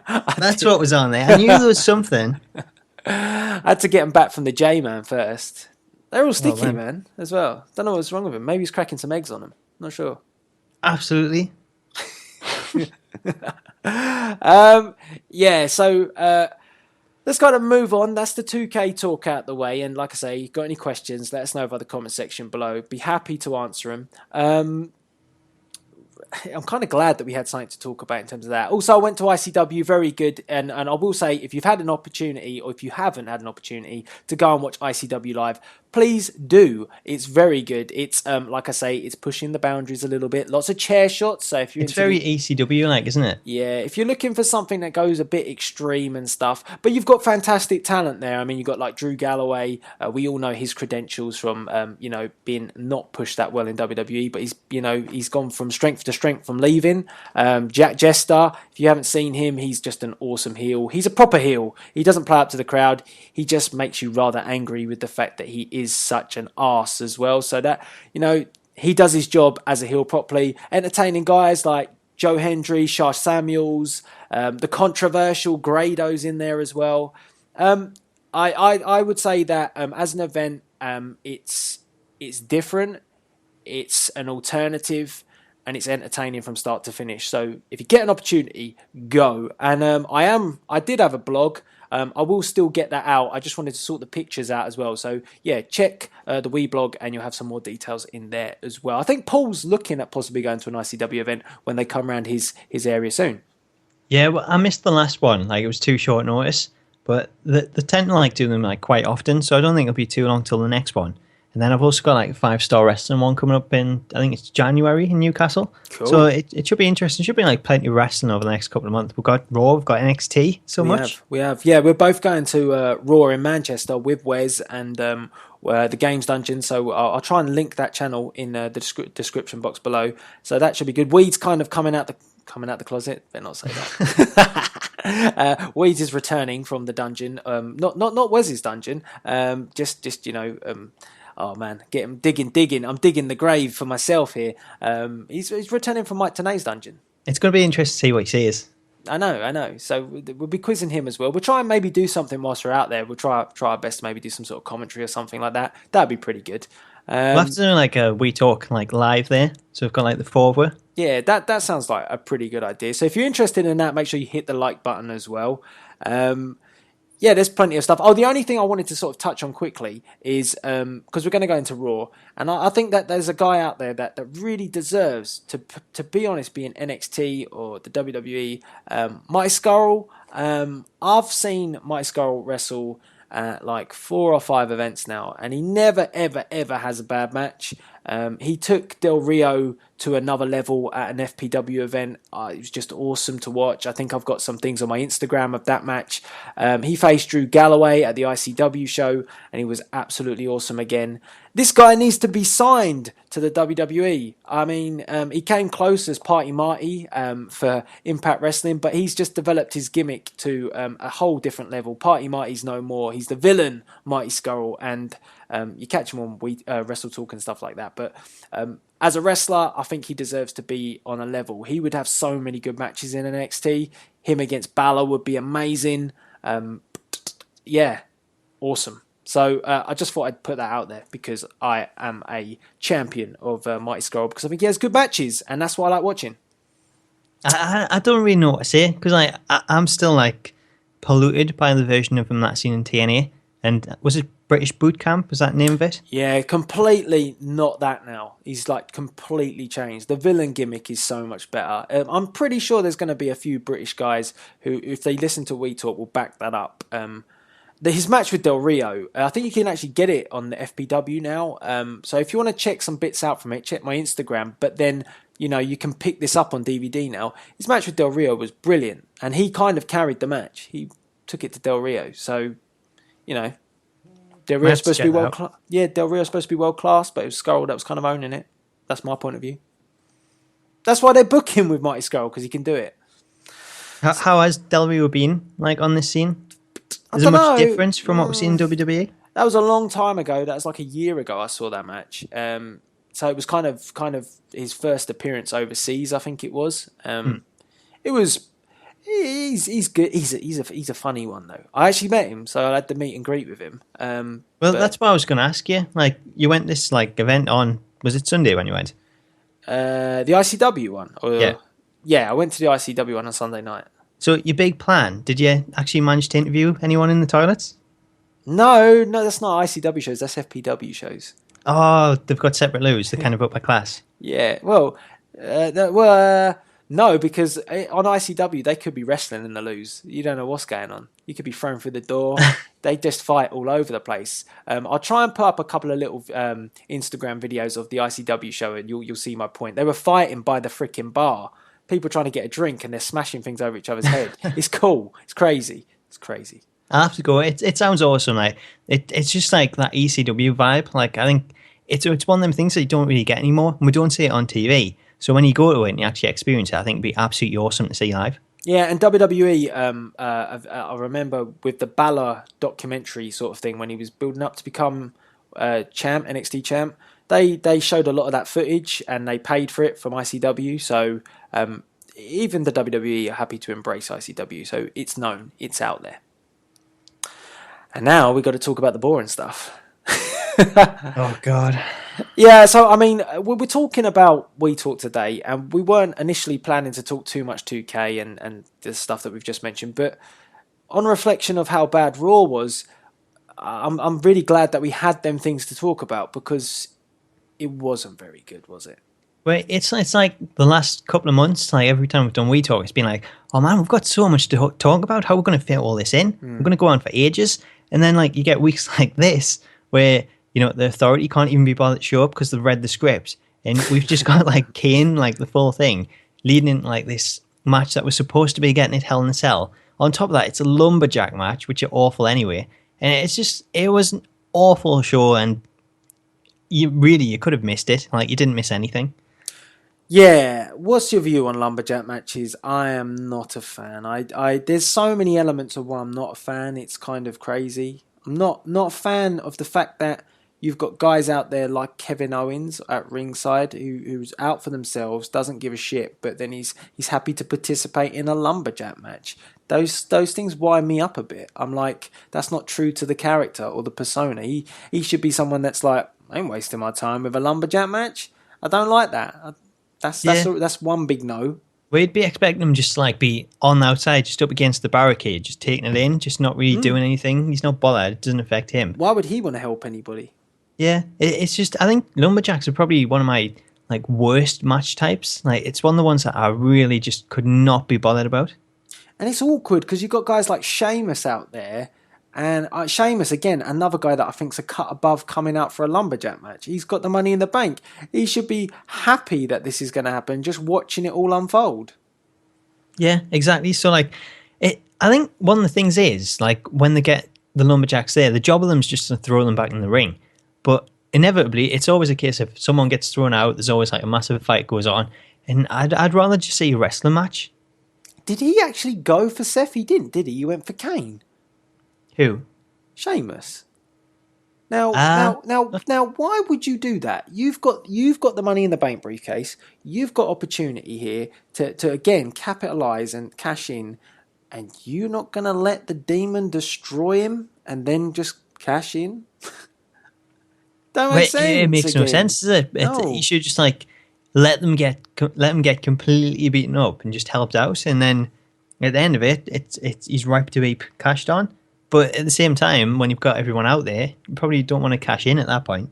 [SPEAKER 3] I
[SPEAKER 4] That's
[SPEAKER 3] did.
[SPEAKER 4] what was on there. I knew there was something.
[SPEAKER 3] I had to get them back from the J-Man first. They're all sticky,
[SPEAKER 4] man.
[SPEAKER 3] man, as well. Don't know what's wrong with him. Maybe he's cracking some eggs on them. Not sure.
[SPEAKER 4] Absolutely.
[SPEAKER 3] Yeah, so let's kind of move on. That's the 2K talk out the way. And like I say, got any questions, let us know by the comment section below. Be happy to answer them. I'm kind of glad that we had something to talk about in terms of that. Also, I went to ICW, very good. And I will say, if you've had an opportunity, or if you haven't had an opportunity to go and watch ICW live, please do. It's very good. It's like I say, it's pushing the boundaries a little bit. Lots of chair shots. So if you're
[SPEAKER 4] It's very ECW like, isn't it?
[SPEAKER 3] yeah, if you're looking for something that goes a bit extreme and stuff, but you've got fantastic talent there. I mean, you've got like Drew Galloway. We all know his credentials from, being not pushed that well in WWE, but he's gone from strength to strength from leaving. Jack Jester, if you haven't seen him, he's just an awesome heel. He's a proper heel. He doesn't play up to the crowd. He just makes you rather angry with the fact that he is such an arse as well. So that, he does his job as a heel properly. Entertaining guys like Joe Hendry, Shah Samuels, the controversial Grado's in there as well. I would say that as an event, it's different, it's an alternative, and it's entertaining from start to finish. So if you get an opportunity, go. And I did have a blog. I will still get that out. I just wanted to sort the pictures out as well. So yeah, check the WeBlog and you'll have some more details in there as well. I think Paul's looking at possibly going to an ICW event when they come around his area soon.
[SPEAKER 4] Yeah, well, I missed the last one. Like, it was too short notice. But they tend to do them quite often, so I don't think it'll be too long till the next one. And then I've also got 5-star wrestling one coming up in, I think it's January in Newcastle.
[SPEAKER 3] Cool.
[SPEAKER 4] So it should be interesting. Should be plenty of wrestling over the next couple of months. We've got Raw, we've got NXT,
[SPEAKER 3] We have. Yeah, we're both going to Raw in Manchester with Wes and the Games Dungeon. So I'll try and link that channel in the description box below. So that should be good. Weed's kind of coming out the closet. Better not say that. Weeds is returning from the dungeon. Not Wes's dungeon. Oh man, get him digging. I'm digging the grave for myself here. He's returning from Mike Tenay's dungeon.
[SPEAKER 4] It's going to be interesting to see what he sees.
[SPEAKER 3] I know. So we'll be quizzing him as well. We'll try and maybe do something whilst we're out there. We'll try our best to maybe do some sort of commentary or something like that. That'd be pretty good.
[SPEAKER 4] We'll have to do a We Talk live there. So we've got the four of us.
[SPEAKER 3] Yeah, that sounds like a pretty good idea. So if you're interested in that, make sure you hit the like button as well. Yeah, there's plenty of stuff. Oh, the only thing I wanted to sort of touch on quickly is because we're going to go into Raw, and I think that there's a guy out there that really deserves to be honest, be in NXT or the WWE. Mike Scurll. I've seen Mike Scurll wrestle at 4 or 5 events now, and he never ever has a bad match. He took Del Rio to another level at an FPW event. It was just awesome to watch. I think I've got some things on my Instagram of that match. He faced Drew Galloway at the ICW show, and he was absolutely awesome again. This guy needs to be signed to the WWE. I mean, he came close as Party Marty for Impact Wrestling, but he's just developed his gimmick to a whole different level. Party Marty's no more. He's the villain, Marty Scurll, and you catch him on Wrestle Talk and stuff like that. But as a wrestler, I think he deserves to be on a level. He would have so many good matches in NXT. Him against Balor would be amazing. Yeah, awesome. So I just thought I'd put that out there because I am a champion of Mighty Scurll because I think he has good matches, and that's why I like watching.
[SPEAKER 4] I don't really know what to say because I'm still polluted by the version of him that's seen in TNA. And was it British Boot Camp? Was that the name of it?
[SPEAKER 3] Yeah, completely not that now. He's completely changed. The villain gimmick is so much better. I'm pretty sure there's going to be a few British guys who, if they listen to We Talk, will back that up. His match with Del Rio, I think you can actually get it on the FPW now. So if you want to check some bits out from it, check my Instagram. But then, you can pick this up on DVD now. His match with Del Rio was brilliant. And he kind of carried the match. He took it to Del Rio. So, Del Rio's supposed to be world class. Yeah, Del Rio's supposed to be world class, but it was Scurll that was kind of owning it. That's my point of view. That's why they book him with Mighty Scurll, because he can do it.
[SPEAKER 4] How has Del Rio been on this scene? Is there
[SPEAKER 3] dunno.
[SPEAKER 4] much difference from what we see in WWE?
[SPEAKER 3] That was a long time ago. That was like a year ago. I saw that match. So it was kind of his first appearance overseas. I think it was. It was. He's good. He's a funny one though. I actually met him, so I had the meet and greet with him.
[SPEAKER 4] That's what I was going to ask you. Like, you went this like event on, was it Sunday when you went?
[SPEAKER 3] The ICW one. Yeah, I went to the ICW one on Sunday night.
[SPEAKER 4] So your big plan, did you actually manage to interview anyone in the toilets?
[SPEAKER 3] No, that's not ICW shows. That's FPW shows.
[SPEAKER 4] Oh, they've got separate loos. They're kind of up by class.
[SPEAKER 3] Yeah, no, because on ICW they could be wrestling in the loos. You don't know what's going on. You could be thrown through the door. They just fight all over the place. I'll try and put up a couple of little Instagram videos of the ICW show, and you'll see my point. They were fighting by the freaking bar. People trying to get a drink, and they're smashing things over each other's head. It's cool. It's crazy. It's crazy.
[SPEAKER 4] I'll have to go. It sounds awesome. Like it's just like that ECW vibe. Like, I think it's one of them things that you don't really get anymore, and we don't see it on TV. So when you go to it and you actually experience it, I think it'd be absolutely awesome to see live. Yeah,
[SPEAKER 3] and WWE, I remember with the Balor documentary sort of thing, when he was building up to become champ, NXT champ, they showed a lot of that footage and they paid for it from ICW. So even the WWE are happy to embrace ICW. So it's known, it's out there. And now we've got to talk about the boring stuff.
[SPEAKER 4] Oh, God.
[SPEAKER 3] Yeah, so, I mean, we're talking about We Talk today, and we weren't initially planning to talk too much 2K and the stuff that we've just mentioned, but on reflection of how bad Raw was, I'm really glad that we had them things to talk about, because it wasn't very good, was it?
[SPEAKER 4] Well, it's like the last couple of months, like every time we've done We Talk, it's been like, oh man, we've got so much to talk about. How are we going to fit all this in? We're going to go on for ages. And then like you get weeks like this where, you know, the Authority can't even be bothered to show up because they've read the script. And we've just got like Kane, like the full thing, leading into like this match that was supposed to be getting at Hell in a Cell. On top of that, it's a Lumberjack match, which are awful anyway. And it was an awful show, and you could have missed it. Like, you didn't miss anything.
[SPEAKER 3] Yeah, what's your view on Lumberjack matches? I am not a fan. There's so many elements of why I'm not a fan. It's kind of crazy. I'm not a fan of the fact that you've got guys out there like Kevin Owens at ringside who's out for themselves, doesn't give a shit, but then he's happy to participate in a Lumberjack match. Those things wind me up a bit. I'm like, that's not true to the character or the persona. He should be someone that's like, I ain't wasting my time with a Lumberjack match. I don't like that. That's one big no.
[SPEAKER 4] We'd be expecting him just to like be on the outside, just up against the barricade, just taking it in, just not really doing anything. He's not bothered. It doesn't affect him.
[SPEAKER 3] Why would he want to help anybody?
[SPEAKER 4] Yeah, it's just, I think Lumberjacks are probably one of my like worst match types. Like, it's one of the ones that I really just could not be bothered about.
[SPEAKER 3] And it's awkward because you've got guys like Sheamus out there. And Sheamus, again, another guy that I think's a cut above coming out for a Lumberjack match. He's got the money in the bank. He should be happy that this is going to happen, just watching it all unfold.
[SPEAKER 4] Yeah, exactly. So, like, I think one of the things is, like, when they get the Lumberjacks there, the job of them is just to throw them back in the ring. But inevitably, it's always a case of someone gets thrown out, there's always, like, a massive fight goes on. And I'd rather just see a wrestling match.
[SPEAKER 3] Did he actually go for Seth? He didn't, did he? He went for Kane.
[SPEAKER 4] Who?
[SPEAKER 3] Sheamus. Now, why would you do that? You've got the money in the bank briefcase. You've got opportunity here to again capitalise and cash in, and you're not going to let the demon destroy him and then just cash in. Don't make sense.
[SPEAKER 4] It makes no sense, does it?
[SPEAKER 3] No.
[SPEAKER 4] You should just like let them get completely beaten up and just helped out, and then at the end of it, he's ripe to be cashed on. But at the same time, when you've got everyone out there, you probably don't want to cash in at that point.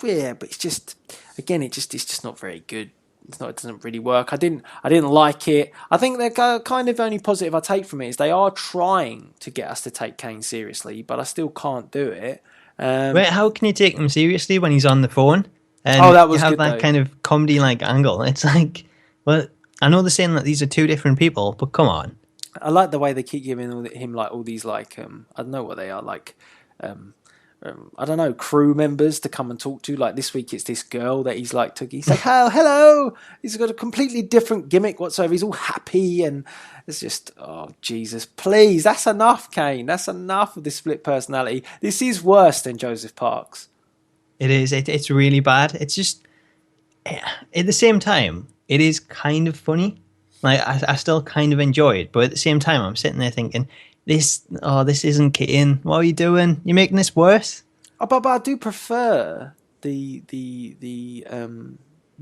[SPEAKER 3] Yeah, but it's just, again, it's just not very good. It doesn't really work. I didn't like it. I think the kind of only positive I take from it is they are trying to get us to take Kane seriously, but I still can't do it.
[SPEAKER 4] Wait, how can you take him seriously when he's on the phone? And
[SPEAKER 3] that was
[SPEAKER 4] you have
[SPEAKER 3] good,
[SPEAKER 4] that
[SPEAKER 3] though.
[SPEAKER 4] kind of comedy-like angle. It's like, well, I know they're saying that these are two different people, but come on.
[SPEAKER 3] I like the way they keep giving him like all these like I don't know what they are, like I don't know, crew members to come and talk to. Like this week, it's this girl that he's like, oh, hello. He's got a completely different gimmick whatsoever. He's all happy, and it's just, oh, Jesus, please. That's enough, Kane. That's enough of this split personality. This is worse than Joseph Parks.
[SPEAKER 4] It is. It's really bad. It's just, at the same time, it is kind of funny. Like, I still kind of enjoy it, but at the same time, I'm sitting there thinking, this isn't Kane. What are you doing? You're making this worse.
[SPEAKER 3] Oh, but I do prefer the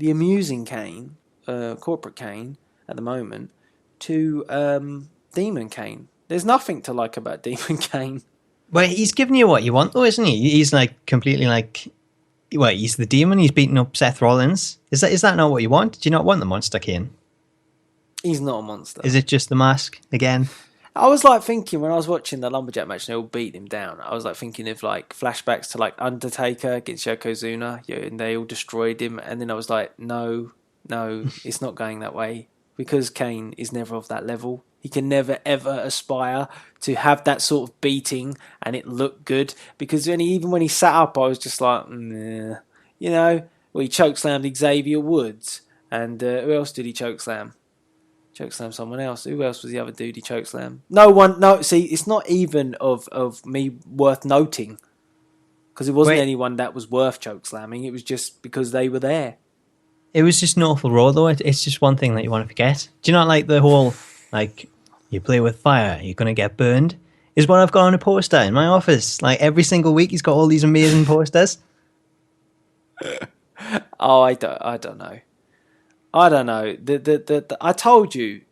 [SPEAKER 3] amusing Kane, corporate Kane at the moment, to Demon Kane. There's nothing to like about Demon Kane.
[SPEAKER 4] Well, he's giving you what you want, though, isn't he? He's like completely like, well, he's the demon. He's beating up Seth Rollins. Is that not what you want? Do you not want the monster Kane?
[SPEAKER 3] He's not a monster.
[SPEAKER 4] Is it just the mask again?
[SPEAKER 3] I was like thinking when I was watching the Lumberjack match, and they all beat him down. I was like thinking of like flashbacks to like Undertaker against Yokozuna, and they all destroyed him. And then I was like, no, it's not going that way, because Kane is never of that level. He can never ever aspire to have that sort of beating and it looked good. Because even when he sat up, I was just like, nah. He chokeslammed Xavier Woods, and who else did he chokeslam? Chokeslam someone else. Who else was the other dude he chokeslam? No one. No, see, it's not even of me worth noting, because it wasn't anyone that was worth chokeslamming. It was just because they were there.
[SPEAKER 4] It was just an awful raw, though. It's just one thing that you want to forget. Do you not like the whole, like, you play with fire, you're going to get burned? Is what I've got on a poster in my office. Like, every single week he's got all these amazing posters.
[SPEAKER 3] Oh, I don't know. I don't know. I told you,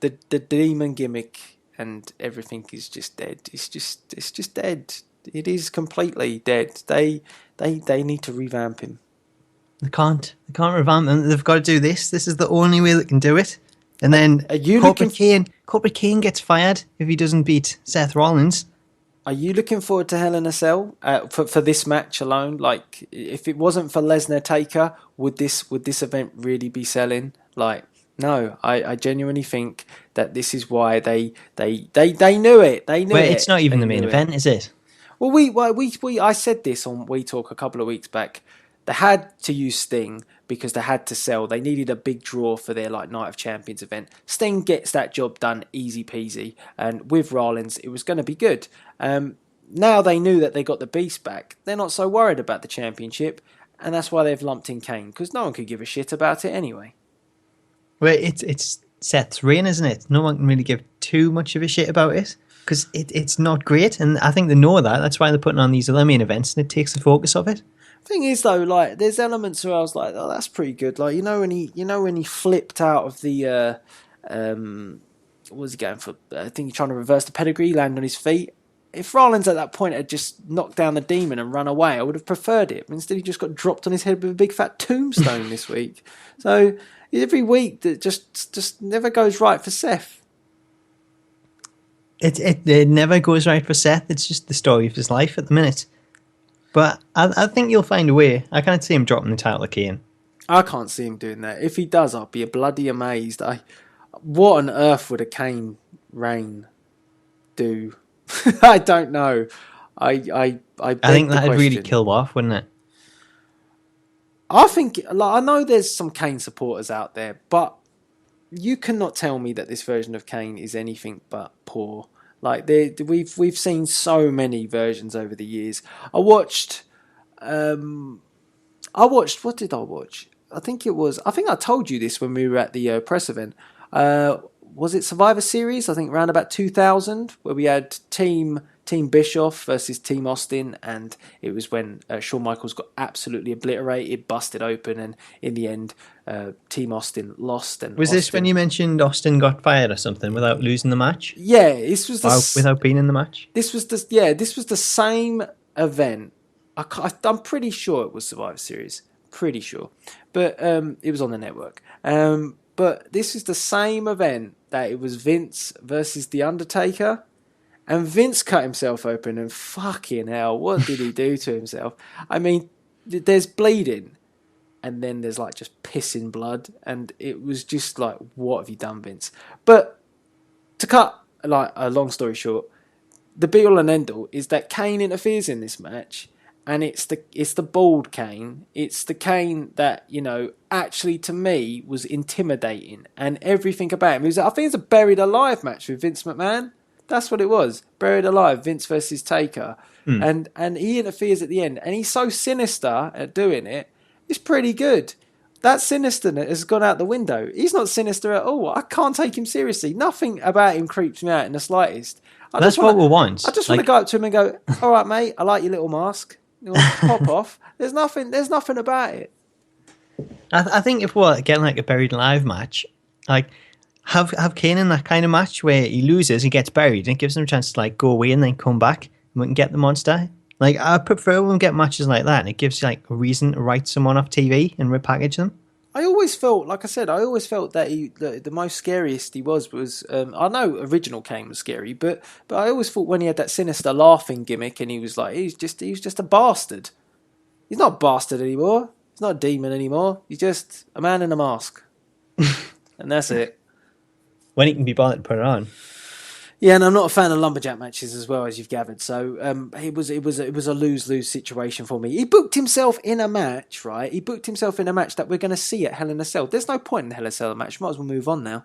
[SPEAKER 3] the demon gimmick and everything is just dead. It's just dead. It is completely dead. They need to revamp him.
[SPEAKER 4] They can't revamp him. They've got to do this. This is the only way they can do it. And then Corporate Kane gets fired if he doesn't beat Seth Rollins.
[SPEAKER 3] Are you looking forward to Hell in a Cell for this match alone? Like, if it wasn't for Lesnar Taker, would this event really be selling? Like, no, I genuinely think that this is why they knew it. They knew it.
[SPEAKER 4] It's not even the main event, is it?
[SPEAKER 3] Well, I said this on We Talk a couple of weeks back. They had to use Sting because they had to sell. They needed a big draw for their like Night of Champions event. Sting gets that job done easy peasy, and with Rollins, it was going to be good. Now they knew that they got the Beast back. They're not so worried about the championship, and that's why they've lumped in Kane, because no one could give a shit about it anyway.
[SPEAKER 4] Well, it's Seth's reign, isn't it? No one can really give too much of a shit about it, because it's not great, and I think they know that. That's why they're putting on these other main events, and it takes the focus of it.
[SPEAKER 3] Thing is though, like there's elements where I was like, oh, that's pretty good. Like when he flipped out of the what was he going for? I think he's trying to reverse the pedigree, land on his feet. If Rollins at that point had just knocked down the demon and run away, I would have preferred it. But instead, he just got dropped on his head with a big fat tombstone this week. So every week that just never goes right for Seth.
[SPEAKER 4] It never goes right for Seth. It's just the story of his life at the minute. But I think you'll find a way. I can't see him dropping the title to Kane.
[SPEAKER 3] I can't see him doing that. If he does, I'll be bloody amazed. What on earth would a Kane reign do? I don't know. I
[SPEAKER 4] think that'd really kill off, wouldn't it?
[SPEAKER 3] I think, I know there's some Kane supporters out there, but you cannot tell me that this version of Kane is anything but poor. Like we've seen so many versions over the years. I watched. What did I watch? I think I told you this when we were at the press event. Was it Survivor Series? I think around about 2000, where we had Team Bischoff versus Team Austin, and it was when Shawn Michaels got absolutely obliterated, busted open, and in the end, Team Austin lost. And
[SPEAKER 4] was this when you mentioned Austin got fired or something without losing the match?
[SPEAKER 3] Yeah, this was
[SPEAKER 4] without being in the match.
[SPEAKER 3] This was the same event. I'm pretty sure it was Survivor Series, pretty sure, but it was on the network. But this is the same event that it was Vince versus The Undertaker. And Vince cut himself open, and fucking hell, what did he do to himself? I mean, there's bleeding, and then there's like just pissing blood, and it was just like, what have you done, Vince? But to cut like a long story short, the be all and end all is that Kane interferes in this match, and it's the bald Kane. It's the Kane that, you know, actually to me was intimidating, and everything about him. I think it was a buried alive match with Vince McMahon. That's what it was. Buried alive, Vince versus Taker. And he interferes at the end, and he's so sinister at doing it. It's pretty good. That sinisterhood has gone out the window. He's not sinister at all. I can't take him seriously. Nothing about him creeps me out in the slightest.
[SPEAKER 4] That's what we want.
[SPEAKER 3] I just want to go up to him and go, all right, mate, I like your little mask. You want to pop off? There's nothing about it.
[SPEAKER 4] I think if we're getting like a buried alive match, like have Kane in that kind of match where he loses, he gets buried, and it gives him a chance to like go away and then come back, and we can get the monster. Like, I prefer when we get matches like that, and it gives you like a reason to write someone off TV and repackage them.
[SPEAKER 3] I always felt, like I said, that the most scariest he was I know original Kane was scary, but I always thought when he had that sinister laughing gimmick, and he was just a bastard. He's not a bastard anymore. He's not a demon anymore. He's just a man in a mask, and that's it.
[SPEAKER 4] When he can be bothered to put it on.
[SPEAKER 3] Yeah, and I'm not a fan of lumberjack matches as well, as you've gathered. So it was a lose-lose situation for me. He booked himself in a match, right? He booked himself in a match that we're going to see at Hell in a Cell. There's no point in the Hell in a Cell match. Might as well move on now.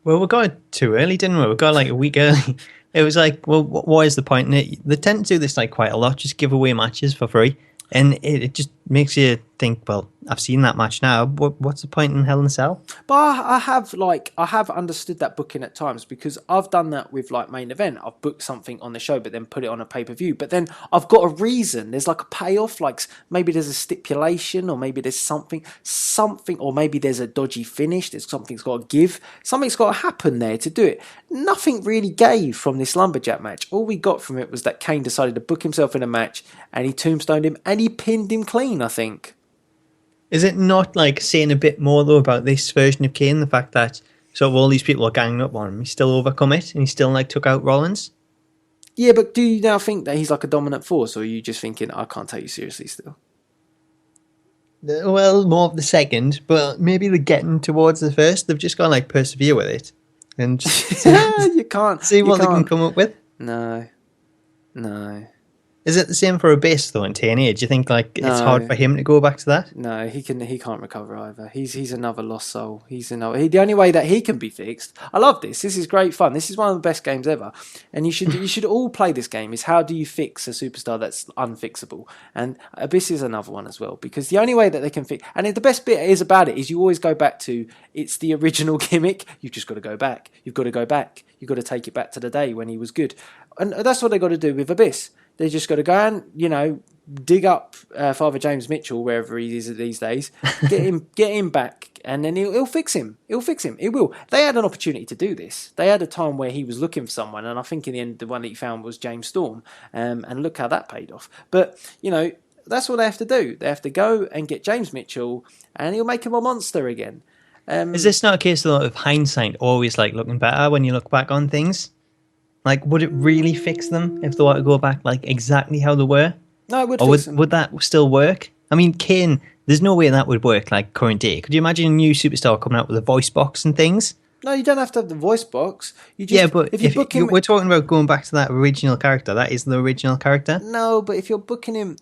[SPEAKER 4] Well, we got it too early, didn't we? We got like a week early. It was like, well, what is the point in it? They tend to do this like quite a lot, just give away matches for free. And it just makes you think, well, I've seen that match now. What's the point in Hell in a Cell?
[SPEAKER 3] But I have understood that booking at times, because I've done that with like main event. I've booked something on the show, but then put it on a pay-per-view. But then I've got a reason. There's like a payoff. Like maybe there's a stipulation, or maybe there's something, or maybe there's a dodgy finish. There's something's got to give. Something's got to happen there to do it. Nothing really gave from this lumberjack match. All we got from it was that Kane decided to book himself in a match, and he tombstoned him, and he pinned him clean, I think.
[SPEAKER 4] Is it not like saying a bit more though about this version of Kane, the fact that sort of all these people are ganging up on him, he still overcome it, and he still like took out Rollins?
[SPEAKER 3] Yeah, but do you now think that he's like a dominant force, or are you just thinking, I can't take you seriously still?
[SPEAKER 4] Well, more of the second, but maybe they're getting towards the first. They've just got to like persevere with it and just
[SPEAKER 3] you can't
[SPEAKER 4] see what they can come up with.
[SPEAKER 3] No.
[SPEAKER 4] Is it the same for Abyss though in TNA? Do you think like it's hard for him to go back to that?
[SPEAKER 3] No, he can't recover either. He's another lost soul. The only way that he can be fixed. I love this. This is great fun. This is one of the best games ever. And you should all play this game. Is how do you fix a superstar that's unfixable? And Abyss is another one as well, because the only way that they can fix, and the best bit is about it is you always go back to, it's the original gimmick. You've just got to go back. You've got to go back. You've got to take it back to the day when he was good. And that's what they got to do with Abyss. They just got to go and, you know, dig up Father James Mitchell wherever he is these days, get him back, and then he'll fix him. He'll fix him. It will. They had an opportunity to do this. They had a time where he was looking for someone, and I think in the end the one that he found was James Storm, and look how that paid off. But you know, that's what they have to do. They have to go and get James Mitchell, and he'll make him a monster again.
[SPEAKER 4] Is this not a case of hindsight always like looking better when you look back on things? Like, would it really fix them if they were to go back like exactly how they were?
[SPEAKER 3] No, it would.
[SPEAKER 4] Or
[SPEAKER 3] fix them.
[SPEAKER 4] would that still work? I mean, Kane, there's no way that would work like current day. Could you imagine a new superstar coming out with a voice box and things?
[SPEAKER 3] No, you don't have to have the voice box. You just,
[SPEAKER 4] but if we're talking about going back to that original character, that is the original character.
[SPEAKER 3] No, but if you're booking him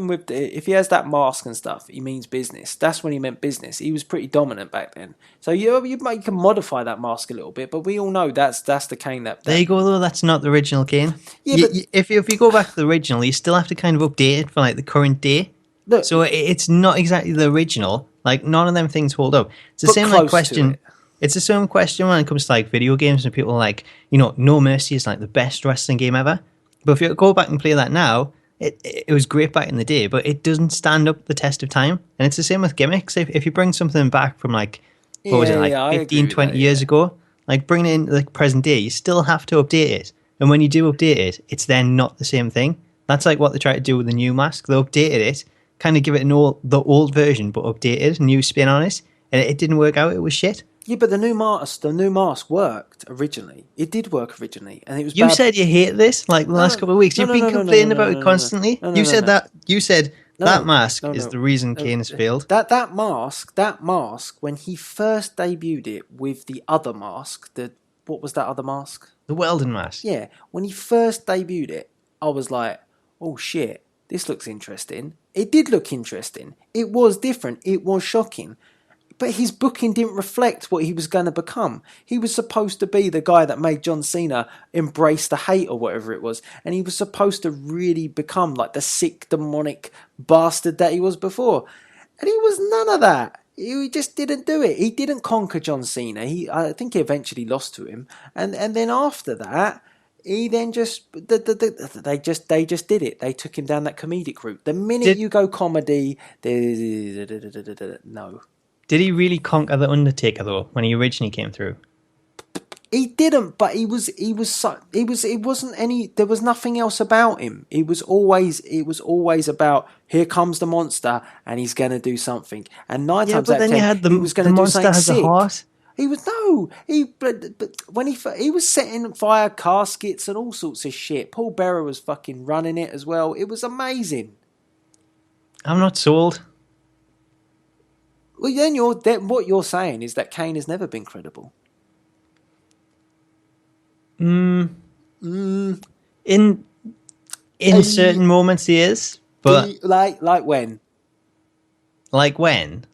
[SPEAKER 3] with if he has that mask and stuff, he means business. That's when he meant business. He was pretty dominant back then. So you can modify that mask a little bit, but we all know that's the Kane that.
[SPEAKER 4] There you go, though. That's not the original Kane.
[SPEAKER 3] Yeah,
[SPEAKER 4] if you go back to the original, you still have to kind of update it for like the current day.
[SPEAKER 3] Look,
[SPEAKER 4] so it's not exactly the original. Like none of them things hold up. It's the same like question. It's the same question when it comes to like video games, and people are like, you know, No Mercy is like the best wrestling game ever. But if you go back and play that now, it was great back in the day, but it doesn't stand up the test of time. And it's the same with gimmicks. If you bring something back from like, what was it, like 15, 20 years ago, like bringing it in like present day, you still have to update it. And when you do update it, it's then not the same thing. That's like what they try to do with the new mask. They updated it, kind of give it the old version, but updated, a new spin on it. And it didn't work out. It was shit.
[SPEAKER 3] Yeah, but the new mask worked originally. It did work originally, and it was.
[SPEAKER 4] You said you hate this like the last couple of weeks. You've been complaining about it constantly. You said that. You said that mask is the reason Kane has failed.
[SPEAKER 3] That mask. When he first debuted it with the other mask, the what was that other mask?
[SPEAKER 4] The Weldon mask.
[SPEAKER 3] Yeah, when he first debuted it, I was like, oh shit, this looks interesting. It did look interesting. It was different. It was shocking. But his booking didn't reflect what he was going to become. He was supposed to be the guy that made John Cena embrace the hate or whatever it was. And he was supposed to really become like the sick, demonic bastard that he was before. And he was none of that. He just didn't do it. He didn't conquer John Cena. I think he eventually lost to him. And then after that, he then they just did it. They took him down that comedic route. The minute you go comedy, no.
[SPEAKER 4] Did he really conquer the Undertaker though when he originally came through?
[SPEAKER 3] He didn't, but it wasn't any. There was nothing else about him. It was always about here comes the monster and he's gonna do something. And nine times out of 10, he was gonna do something sick. He was but when he was setting fire caskets and all sorts of shit. Paul Bearer was fucking running it as well. It was amazing.
[SPEAKER 4] I'm not sold.
[SPEAKER 3] Well, then what you're saying is that Kane has never been credible.
[SPEAKER 4] In certain moments he is, but
[SPEAKER 3] like when?
[SPEAKER 4] Like when?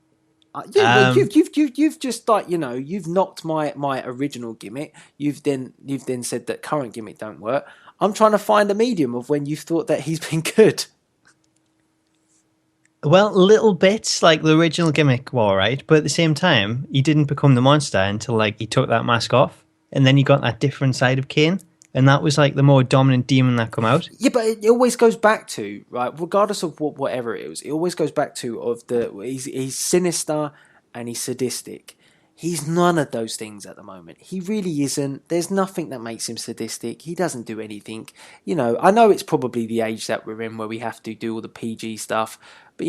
[SPEAKER 3] Well, you've just like you've knocked my original gimmick. You've then said that current gimmick don't work. I'm trying to find a medium of when you've thought that he's been good.
[SPEAKER 4] Well, little bits like the original gimmick were alright, but at the same time, he didn't become the monster until like he took that mask off, and then you got that different side of Kane, and that was like the more dominant demon that come out.
[SPEAKER 3] Yeah, but it always goes back to right, regardless of whatever it is, it always goes back to he's sinister and he's sadistic. He's none of those things at the moment. He really isn't. There's nothing that makes him sadistic. He doesn't do anything. I know it's probably the age that we're in where we have to do all the PG stuff. But,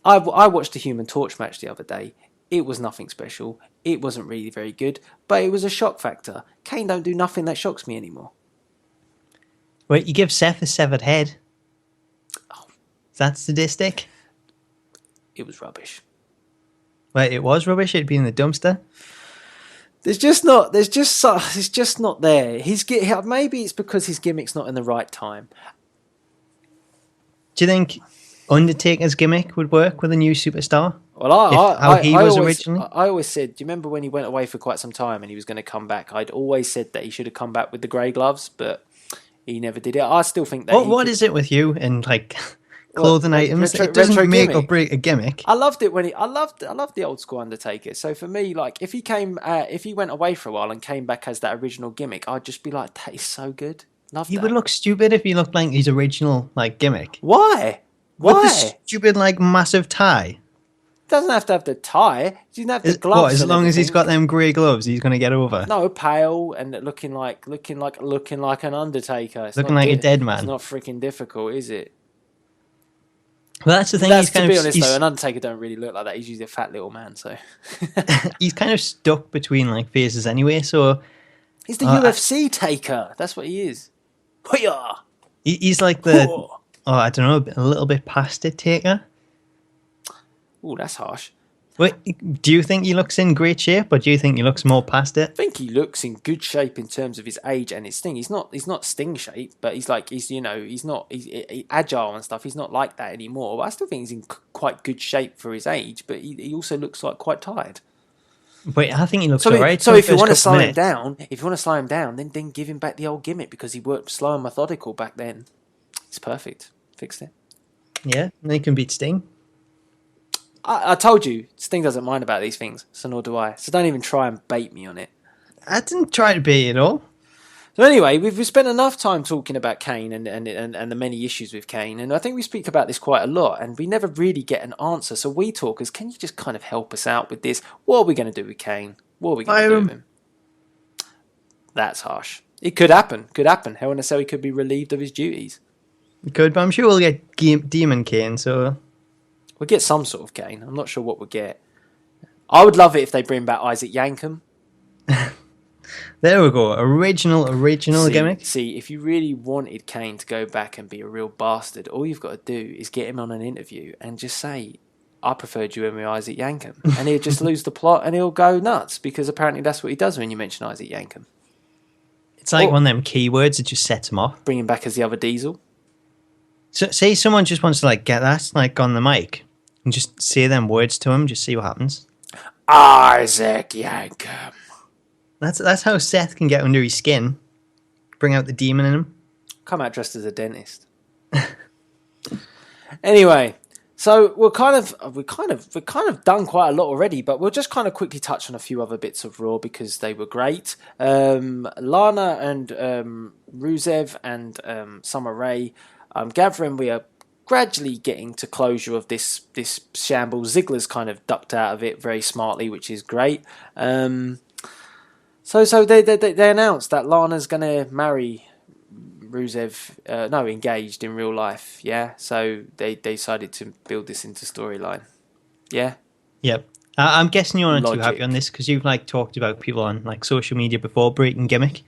[SPEAKER 3] I watched the Human Torch match the other day. It was nothing special. It wasn't really very good. But it was a shock factor. Kane don't do nothing that shocks me anymore.
[SPEAKER 4] Wait, you give Seth a severed head.
[SPEAKER 3] Oh.
[SPEAKER 4] Is that sadistic?
[SPEAKER 3] It was rubbish.
[SPEAKER 4] Wait, it was rubbish? It'd be in the dumpster?
[SPEAKER 3] It's just not there. Maybe it's because his gimmick's not in the right time.
[SPEAKER 4] Do you think Undertaker's gimmick would work with a new superstar?
[SPEAKER 3] Well, I always said, do you remember when he went away for quite some time and he was going to come back? I'd always said that he should have come back with the grey gloves, but he never did it. I still think that.
[SPEAKER 4] What is it with you and like clothing items? It doesn't make or break a gimmick.
[SPEAKER 3] I loved it when I loved the old school Undertaker. So for me, like if he went away for a while and came back as that original gimmick, I'd just be like, that is so good. Love that.
[SPEAKER 4] He would look stupid if he looked like his original like gimmick.
[SPEAKER 3] Why?
[SPEAKER 4] With the stupid like massive tie.
[SPEAKER 3] Doesn't have to have the tie. He doesn't have the gloves.
[SPEAKER 4] What, as long as he's got them grey gloves, he's going to get over.
[SPEAKER 3] No, pale and looking like an Undertaker. It's
[SPEAKER 4] looking like a dead man.
[SPEAKER 3] It's not freaking difficult, is it?
[SPEAKER 4] Well, that's the thing.
[SPEAKER 3] To be honest, though, an Undertaker don't really look like that. He's usually a fat little man, so
[SPEAKER 4] he's kind of stuck between like faces anyway. So
[SPEAKER 3] he's the UFC taker. That's what he is.
[SPEAKER 4] He's like the I don't know, a little bit past it taker.
[SPEAKER 3] Oh, that's harsh.
[SPEAKER 4] Wait, do you think he looks in great shape, or do you think he looks more past it?
[SPEAKER 3] I think he looks in good shape in terms of his age and his Sting. He's not Sting shape, but he's agile and stuff. He's not like that anymore. But I still think he's in quite good shape for his age. But he also looks like quite tired.
[SPEAKER 4] Wait, I think he looks alright.
[SPEAKER 3] So if you want to slow him down, then give him back the old gimmick because he worked slow and methodical back then. It's perfect. Fixed it.
[SPEAKER 4] Yeah, and he can beat Sting.
[SPEAKER 3] I told you, Sting doesn't mind about these things, so nor do I. So don't even try and bait me on it.
[SPEAKER 4] I didn't try to bait it all.
[SPEAKER 3] So anyway, we've spent enough time talking about Kane and the many issues with Kane, and I think we speak about this quite a lot, and we never really get an answer. So we talkers, can you just kind of help us out with this? What are we going to do with Kane? What are we going to do with him? That's harsh. It could happen. Hell in a Cell, he could be relieved of his duties.
[SPEAKER 4] It could, but I'm sure we'll get Demon Kane, so...
[SPEAKER 3] We'll get some sort of Kane. I'm not sure what we'll get. I would love it if they bring back Isaac Yankem.
[SPEAKER 4] There we go. Original gimmick.
[SPEAKER 3] See, if you really wanted Kane to go back and be a real bastard, all you've got to do is get him on an interview and just say, I preferred you when we were Isaac Yankem. And he'll just lose the plot and he'll go nuts because apparently that's what he does when you mention Isaac Yankem.
[SPEAKER 4] It's like one of them keywords that just sets him off.
[SPEAKER 3] Bring him back as the other Diesel.
[SPEAKER 4] So, say someone just wants to like get that like on the mic and just say them words to him, just see what happens.
[SPEAKER 3] Isaac Yankem.
[SPEAKER 4] That's how Seth can get under his skin, bring out the demon in him.
[SPEAKER 3] Come out dressed as a dentist. Anyway, so we've kind of done quite a lot already, but we'll just kind of quickly touch on a few other bits of Raw because they were great. Lana and Rusev and Summer Rae. I'm gathering we are gradually getting to closure of this shambles. Ziggler's kind of ducked out of it very smartly, which is great. So they announced that Lana's going to marry Rusev, engaged in real life, yeah? So they decided to build this into storyline, yeah?
[SPEAKER 4] Yep. I'm guessing you're not too
[SPEAKER 3] Logic.
[SPEAKER 4] happy on this because you've like talked about people on like social media before breaking gimmick.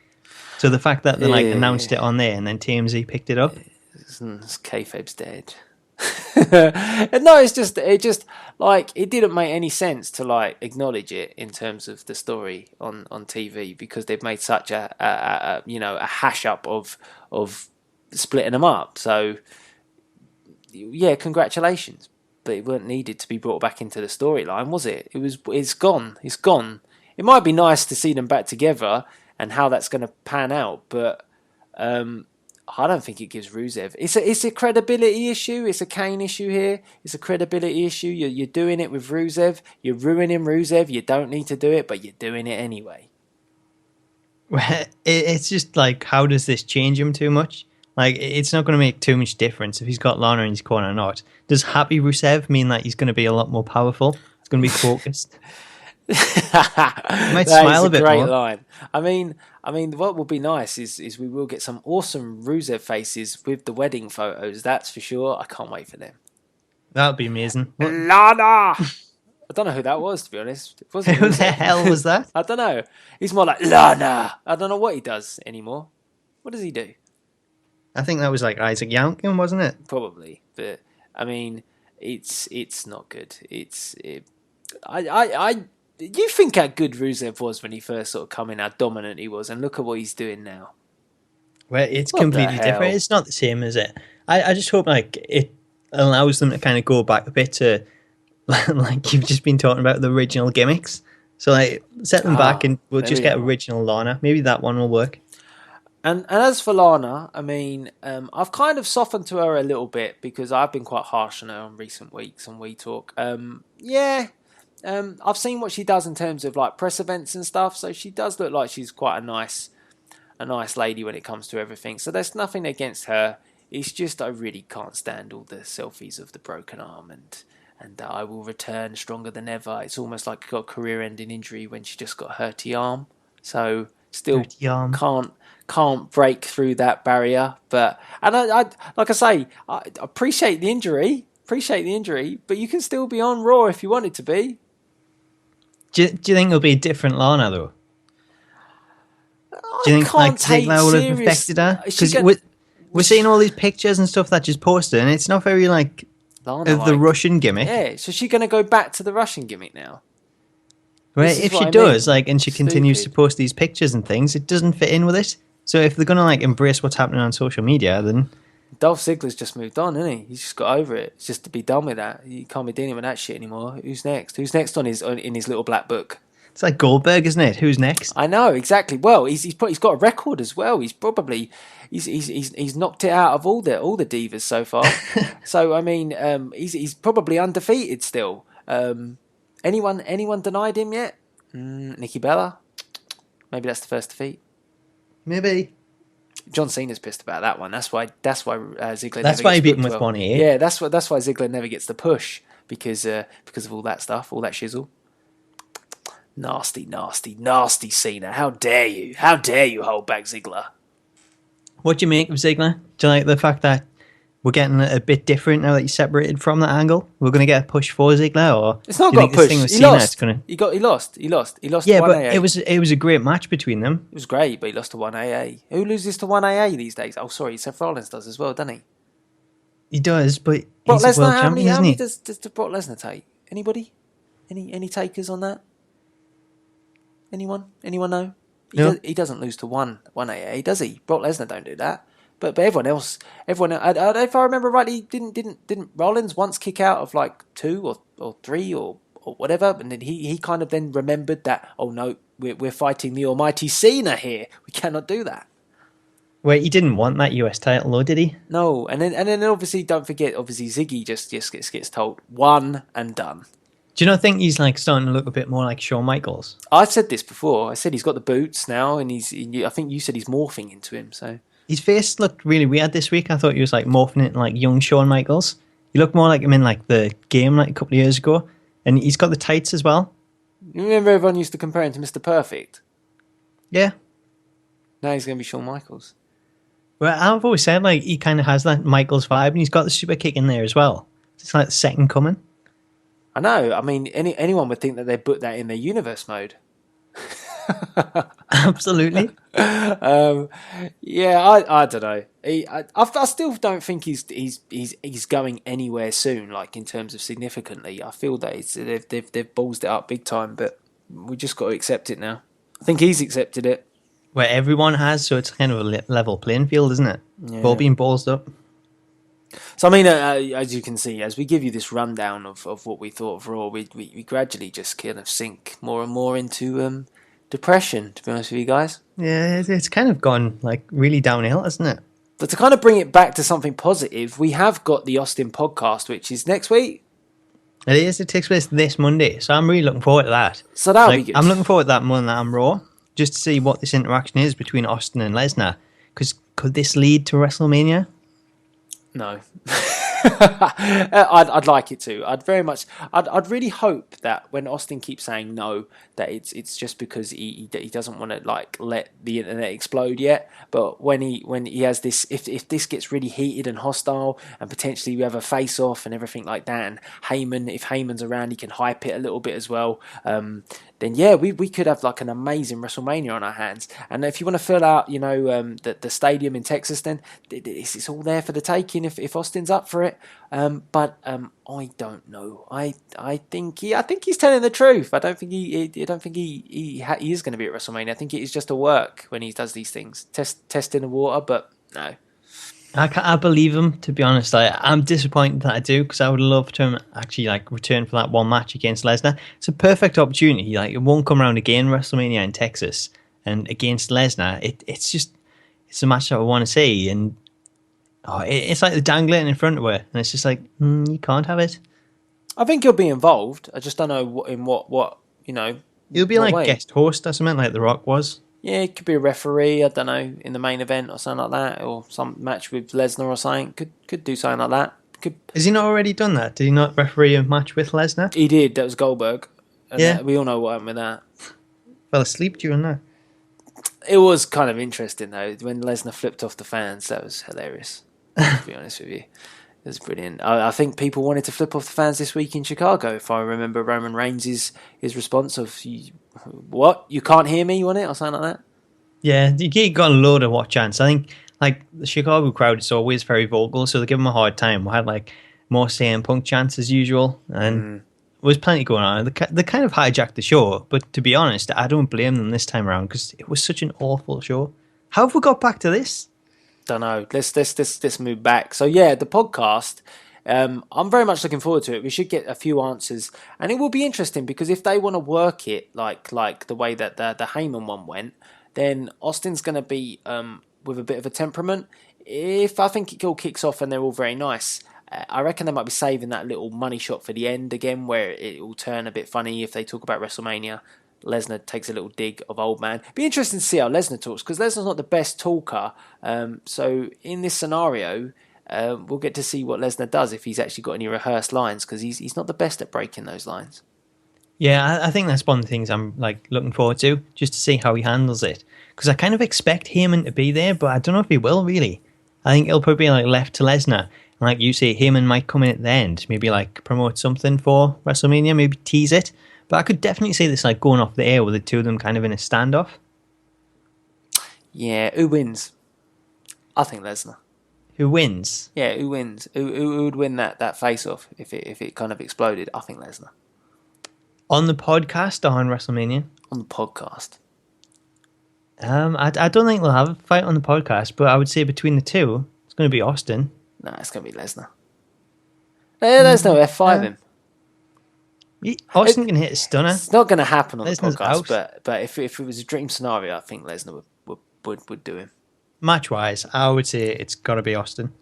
[SPEAKER 4] So the fact that they like announced it on there and then TMZ picked it up.
[SPEAKER 3] Kayfabe's dead. No, it just like it didn't make any sense to like acknowledge it in terms of the story on TV because they've made such a hash up of splitting them up. So yeah, congratulations, but it weren't needed to be brought back into the storyline, was it? It's gone. It might be nice to see them back together and how that's going to pan out, but I don't think it gives Rusev. It's a credibility issue. It's a Kane issue here. It's a credibility issue. You're doing it with Rusev. You're ruining Rusev. You don't need to do it, but you're doing it anyway.
[SPEAKER 4] It's just like, how does this change him too much? Like, it's not going to make too much difference if he's got Lana in his corner or not. Does happy Rusev mean that he's going to be a lot more powerful? It's going to be focused. You might smile a bit more.
[SPEAKER 3] Great line. I mean, what will be nice is we will get some awesome Rusev faces with the wedding photos. That's for sure. I can't wait for them.
[SPEAKER 4] That would be amazing.
[SPEAKER 3] Lana. I don't know who that was, to be honest.
[SPEAKER 4] Who the hell was that?
[SPEAKER 3] I don't know. He's more like Lana. I don't know what he does anymore. What does he do?
[SPEAKER 4] I think that was like Isaac Yankem, wasn't it?
[SPEAKER 3] Probably, but I mean, it's not good. You think how good Rusev was when he first sort of come in, how dominant he was, and look at what he's doing now.
[SPEAKER 4] Well, it's completely different. It's not the same, is it? I just hope like it allows them to kind of go back a bit to like you've just been talking about the original gimmicks. So like set them back and we'll just get original Lana. Maybe that one will work.
[SPEAKER 3] And as for Lana, I mean, I've kind of softened to her a little bit because I've been quite harsh on her in recent weeks on We Talk. I've seen what she does in terms of like press events and stuff, so she does look like she's quite a nice lady when it comes to everything. So there's nothing against her. It's just I really can't stand all the selfies of the broken arm and I will return stronger than ever. It's almost like got a career-ending injury when she just got hurt arm. So still can't break through that barrier. But I like I say, I appreciate the injury, but you can still be on Raw if you wanted to be.
[SPEAKER 4] Do you think it'll be a different Lana though? Do you think like Ziggler would have affected her? Because we're seeing all these pictures and stuff that she's posted, and it's not very like
[SPEAKER 3] Lana,
[SPEAKER 4] of the Russian gimmick.
[SPEAKER 3] Yeah, so she's going to go back to the Russian gimmick now.
[SPEAKER 4] Well, if she does, like, and she continues to post these pictures and things, it doesn't fit in with it. So if they're going to like embrace what's happening on social media, then
[SPEAKER 3] Dolph Ziggler's just moved on, isn't he? He's just got over it. It's just to be done with that. You can't be dealing with that shit anymore. Who's next? Who's next in his little black book?
[SPEAKER 4] It's like Goldberg, isn't it? Who's next?
[SPEAKER 3] I know exactly. Well, he's got a record as well. He's probably he's knocked it out of all the divas so far. So I mean, he's probably undefeated still. Anyone denied him yet? Nikki Bella. Maybe that's the first defeat.
[SPEAKER 4] Maybe.
[SPEAKER 3] John Cena's pissed about that one. That's why Ziggler.
[SPEAKER 4] That's why he beat him with 1-8.
[SPEAKER 3] Yeah, that's why Ziggler never gets the push because of all that stuff, all that shizzle. Nasty Cena. How dare you? How dare you hold back Ziggler?
[SPEAKER 4] What do you make of Ziggler? Do you like the fact that we're getting a bit different now that he's separated from that angle? We're going to get a push for Ziggler, or
[SPEAKER 3] it's not got a push. He lost. He lost.
[SPEAKER 4] Yeah,
[SPEAKER 3] to
[SPEAKER 4] but
[SPEAKER 3] 1AA.
[SPEAKER 4] it was a great match between them.
[SPEAKER 3] It was great, but he lost to 1AA. Who loses to 1AA these days? Oh, sorry, Seth Rollins does as well, doesn't he?
[SPEAKER 4] He does, but
[SPEAKER 3] Brock
[SPEAKER 4] he's a
[SPEAKER 3] Lesnar,
[SPEAKER 4] world
[SPEAKER 3] how
[SPEAKER 4] champion,
[SPEAKER 3] many
[SPEAKER 4] isn't he?
[SPEAKER 3] does Brock Lesnar take? Anybody? Any takers on that? Anyone? Anyone know?
[SPEAKER 4] No.
[SPEAKER 3] He doesn't lose to one AA, does he? Brock Lesnar don't do that. But everyone else, if I remember rightly, didn't Rollins once kick out of like 2 or 3 or whatever, and then he kind of then remembered that, oh no, we're fighting the almighty Cena here. We cannot do that.
[SPEAKER 4] Well, he didn't want that US title, though, did he?
[SPEAKER 3] No, and then obviously don't forget, obviously Ziggy just gets told one and done.
[SPEAKER 4] Do you not think he's like starting to look a bit more like Shawn Michaels?
[SPEAKER 3] I've said this before. I said he's got the boots now, and I think you said he's morphing into him. So
[SPEAKER 4] His face looked really weird this week. I thought he was like morphing into like young Shawn Michaels. He looked more like him in like the game like a couple of years ago. And he's got the tights as well.
[SPEAKER 3] you remember everyone used to compare him to Mr. Perfect.
[SPEAKER 4] Yeah.
[SPEAKER 3] Now he's going to be Shawn Michaels.
[SPEAKER 4] Well, I've always said like he kind of has that Michaels vibe, and he's got the super kick in there as well. It's like the second coming.
[SPEAKER 3] I know. I mean, anyone would think that they put that in their universe mode.
[SPEAKER 4] Absolutely.
[SPEAKER 3] Yeah, I don't know. I still don't think he's going anywhere soon. Like in terms of significantly, I feel that they've ballsed it up big time. But we just got to accept it now. I think he's accepted it.
[SPEAKER 4] Where everyone has, so it's kind of a level playing field, isn't it?
[SPEAKER 3] Yeah.
[SPEAKER 4] All being ballsed up.
[SPEAKER 3] So I mean, as you can see, as we give you this rundown of what we thought of Raw, we gradually just kind of sink more and more into depression. To be honest with you guys.
[SPEAKER 4] Yeah, it's kind of gone like really downhill, isn't it?
[SPEAKER 3] But to kind of bring it back to something positive, we have got the Austin podcast, which is next week.
[SPEAKER 4] It is. It takes place this Monday, so I'm really looking forward to that.
[SPEAKER 3] So that'll be good.
[SPEAKER 4] I'm looking forward to that more than I'm Raw, just to see what this interaction is between Austin and Lesnar. Because could this lead to WrestleMania?
[SPEAKER 3] No. I'd like it to. I'd really hope that when Austin keeps saying no, that it's just because he doesn't want to like let the internet explode yet. But when he has this, if this gets really heated and hostile, and potentially we have a face off and everything like that, and if Heyman's around, he can hype it a little bit as well. Then yeah, we could have like an amazing WrestleMania on our hands. And if you want to fill out, the stadium in Texas, then it's all there for the taking if Austin's up for it. But I don't know. I think he's telling the truth. I don't think he is going to be at WrestleMania. I think it is just a work when he does these things, testing the water. But no.
[SPEAKER 4] I believe him, to be honest. I'm disappointed that I do, because I would love to actually like return for that one match against Lesnar. It's a perfect opportunity. Like, it won't come around again, WrestleMania in Texas, and against Lesnar, it's a match that I want to see. And it's like the dangling in front of her, and it's just like you can't have it.
[SPEAKER 3] I think he'll be involved. I just don't know what
[SPEAKER 4] He'll be like
[SPEAKER 3] way.
[SPEAKER 4] guest host or something, like The Rock was.
[SPEAKER 3] Yeah, it could be a referee, I don't know, in the main event or something like that, or some match with Lesnar or something. Could do something like that.
[SPEAKER 4] Has he not already done that? Did he not referee a match with Lesnar?
[SPEAKER 3] He did, that was Goldberg. And
[SPEAKER 4] yeah.
[SPEAKER 3] We all know what happened with that.
[SPEAKER 4] Fell asleep during that.
[SPEAKER 3] It was kind of interesting, though, when Lesnar flipped off the fans. That was hilarious, to be honest with you. It was brilliant. I think people wanted to flip off the fans this week in Chicago, if I remember Roman Reigns' his response of, what? You can't hear me, you want it? Or something like that?
[SPEAKER 4] Yeah, he got a load of watch chants. I think like the Chicago crowd is always very vocal, so they give him a hard time. We had like more CM Punk chants as usual, and there was plenty going on. They kind of hijacked the show, but to be honest, I don't blame them this time around, because it was such an awful show. How have we got back to this?
[SPEAKER 3] Don't know. Let's move back. So yeah, the podcast. I'm very much looking forward to it. We should get a few answers, and it will be interesting, because if they want to work it like the way that the Heyman one went, then Austin's going to be with a bit of a temperament. If I think it all kicks off and they're all very nice, I reckon they might be saving that little money shot for the end again, where it will turn a bit funny if they talk about WrestleMania. Lesnar takes a little dig of old man. Be interesting to see how Lesnar talks, because Lesnar's not the best talker. So in this scenario, we'll get to see what Lesnar does, if he's actually got any rehearsed lines, because he's not the best at breaking those lines.
[SPEAKER 4] Yeah, I think that's one of the things I'm like looking forward to, just to see how he handles it. Because I kind of expect Heyman to be there, but I don't know if he will really. I think he'll probably be like left to Lesnar. And like you say, Heyman might come in at the end, maybe like promote something for WrestleMania, maybe tease it. But I could definitely see this like going off the air with the two of them kind of in a standoff.
[SPEAKER 3] Yeah, who wins? I think Lesnar.
[SPEAKER 4] Who wins?
[SPEAKER 3] Yeah, who wins? Who would win that face-off if it kind of exploded? I think Lesnar.
[SPEAKER 4] On the podcast or on WrestleMania?
[SPEAKER 3] On the podcast.
[SPEAKER 4] I don't think they'll have a fight on the podcast, but I would say between the two, it's going to be Austin.
[SPEAKER 3] No, it's going to be Lesnar. Lesnar F5 him.
[SPEAKER 4] Austin can hit a stunner.
[SPEAKER 3] It's not going to happen on
[SPEAKER 4] Lesnar's
[SPEAKER 3] the podcast,
[SPEAKER 4] out.
[SPEAKER 3] but if it was a dream scenario, I think Lesnar would do him.
[SPEAKER 4] Match-wise, I would say it's got to be Austin.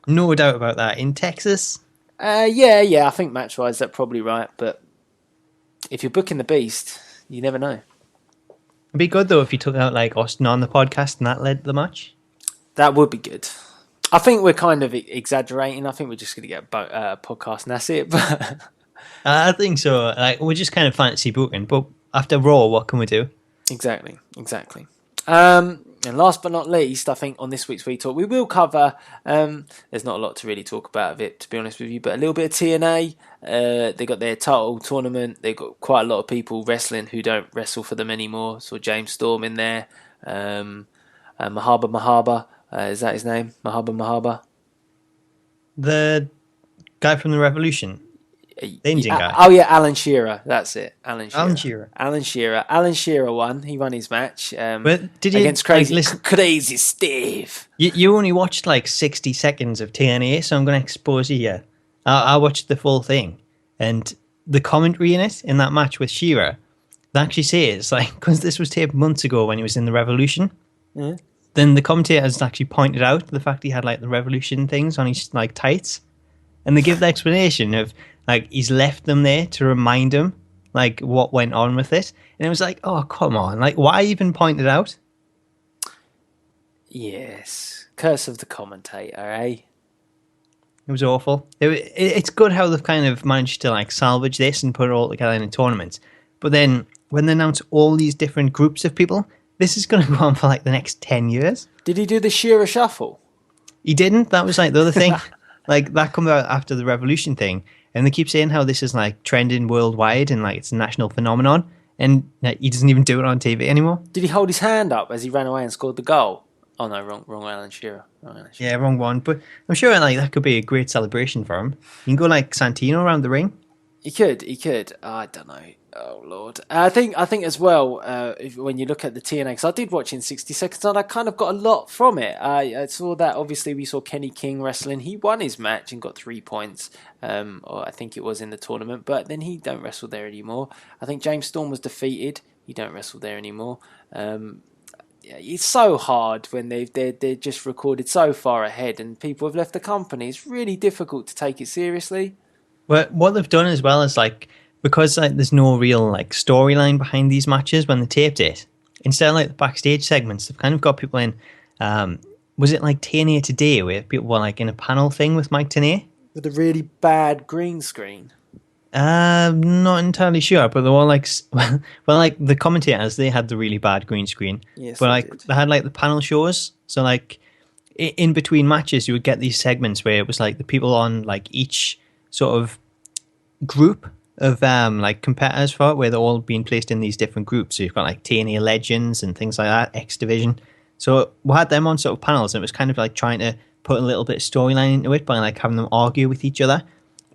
[SPEAKER 4] No doubt about that. In Texas?
[SPEAKER 3] Yeah, I think match-wise, that's probably right. But if you're booking the Beast, you never know.
[SPEAKER 4] It'd be good, though, if you took out like Austin on the podcast and that led to the match.
[SPEAKER 3] That would be good. I think we're kind of exaggerating. I think we're just going to get a podcast and that's it. But
[SPEAKER 4] I think so. Like, we're just kind of fantasy booking. But after Raw, what can we do?
[SPEAKER 3] Exactly. And last but not least, I think on this week's We Talk, we will cover, there's not a lot to really talk about of it, to be honest with you, but a little bit of TNA. They got their title tournament. They've got quite a lot of people wrestling who don't wrestle for them anymore. Saw James Storm in there. Mahaba. Is that his name? Mahaba?
[SPEAKER 4] The guy from the Revolution. The Indian guy.
[SPEAKER 3] Oh yeah, Alan Shearer. That's it. Alan Shearer. Alan Shearer won. He won his match against Crazy Steve.
[SPEAKER 4] You only watched like 60 seconds of TNA, so I'm going to expose you here. I watched the full thing, and the commentary in that match with Shearer, they actually say it's like, because this was taped months ago when he was in the Revolution.
[SPEAKER 3] Mm.
[SPEAKER 4] Then the commentators actually pointed out the fact he had like the Revolution things on his like tights, and they give the explanation of like he's left them there to remind him like what went on with it, and it was like, oh come on, like why even point it out?
[SPEAKER 3] Yes, curse of the commentator, eh?
[SPEAKER 4] It was awful. It's good how they've kind of managed to like salvage this and put it all together in a tournament, but then when they announce all these different groups of people, this is going to go on for like the next 10 years.
[SPEAKER 3] Did he do the Shearer shuffle?
[SPEAKER 4] He didn't. That was like the other thing. Like that comes out after the Revolution thing. And they keep saying how this is like trending worldwide and like it's a national phenomenon. And he doesn't even do it on TV anymore.
[SPEAKER 3] Did he hold his hand up as he ran away and scored the goal? Oh no, wrong Alan Shearer.
[SPEAKER 4] Yeah, wrong one. But I'm sure like that could be a great celebration for him. You can go like Santino around the ring.
[SPEAKER 3] He could. I don't know. Oh Lord. I think as well. When you look at the TNA, because I did watch in 60 seconds, and I kind of got a lot from it. I saw that obviously we saw Kenny King wrestling. He won his match and got 3 points. Or I think it was in the tournament, but then he don't wrestle there anymore. I think James Storm was defeated. He don't wrestle there anymore. It's so hard when they're just recorded so far ahead, and people have left the company. It's really difficult to take it seriously.
[SPEAKER 4] Well, what they've done as well is like, because like there's no real like storyline behind these matches when they taped it, instead of like the backstage segments, they've kind of got people in. Was it like TNA Today where people were like in a panel thing with Mike Tenay?
[SPEAKER 3] With a really bad green screen.
[SPEAKER 4] Not entirely sure, but they were like, well, like the commentators, they had the really bad green screen.
[SPEAKER 3] Yes,
[SPEAKER 4] but like they had like the panel shows, so like in between matches, you would get these segments where it was like the people on like each sort of group of like competitors for it, where they're all being placed in these different groups. So you've got like TNA Legends and things like that, X Division. So we had them on sort of panels, and it was kind of like trying to put a little bit of storyline into it by like having them argue with each other.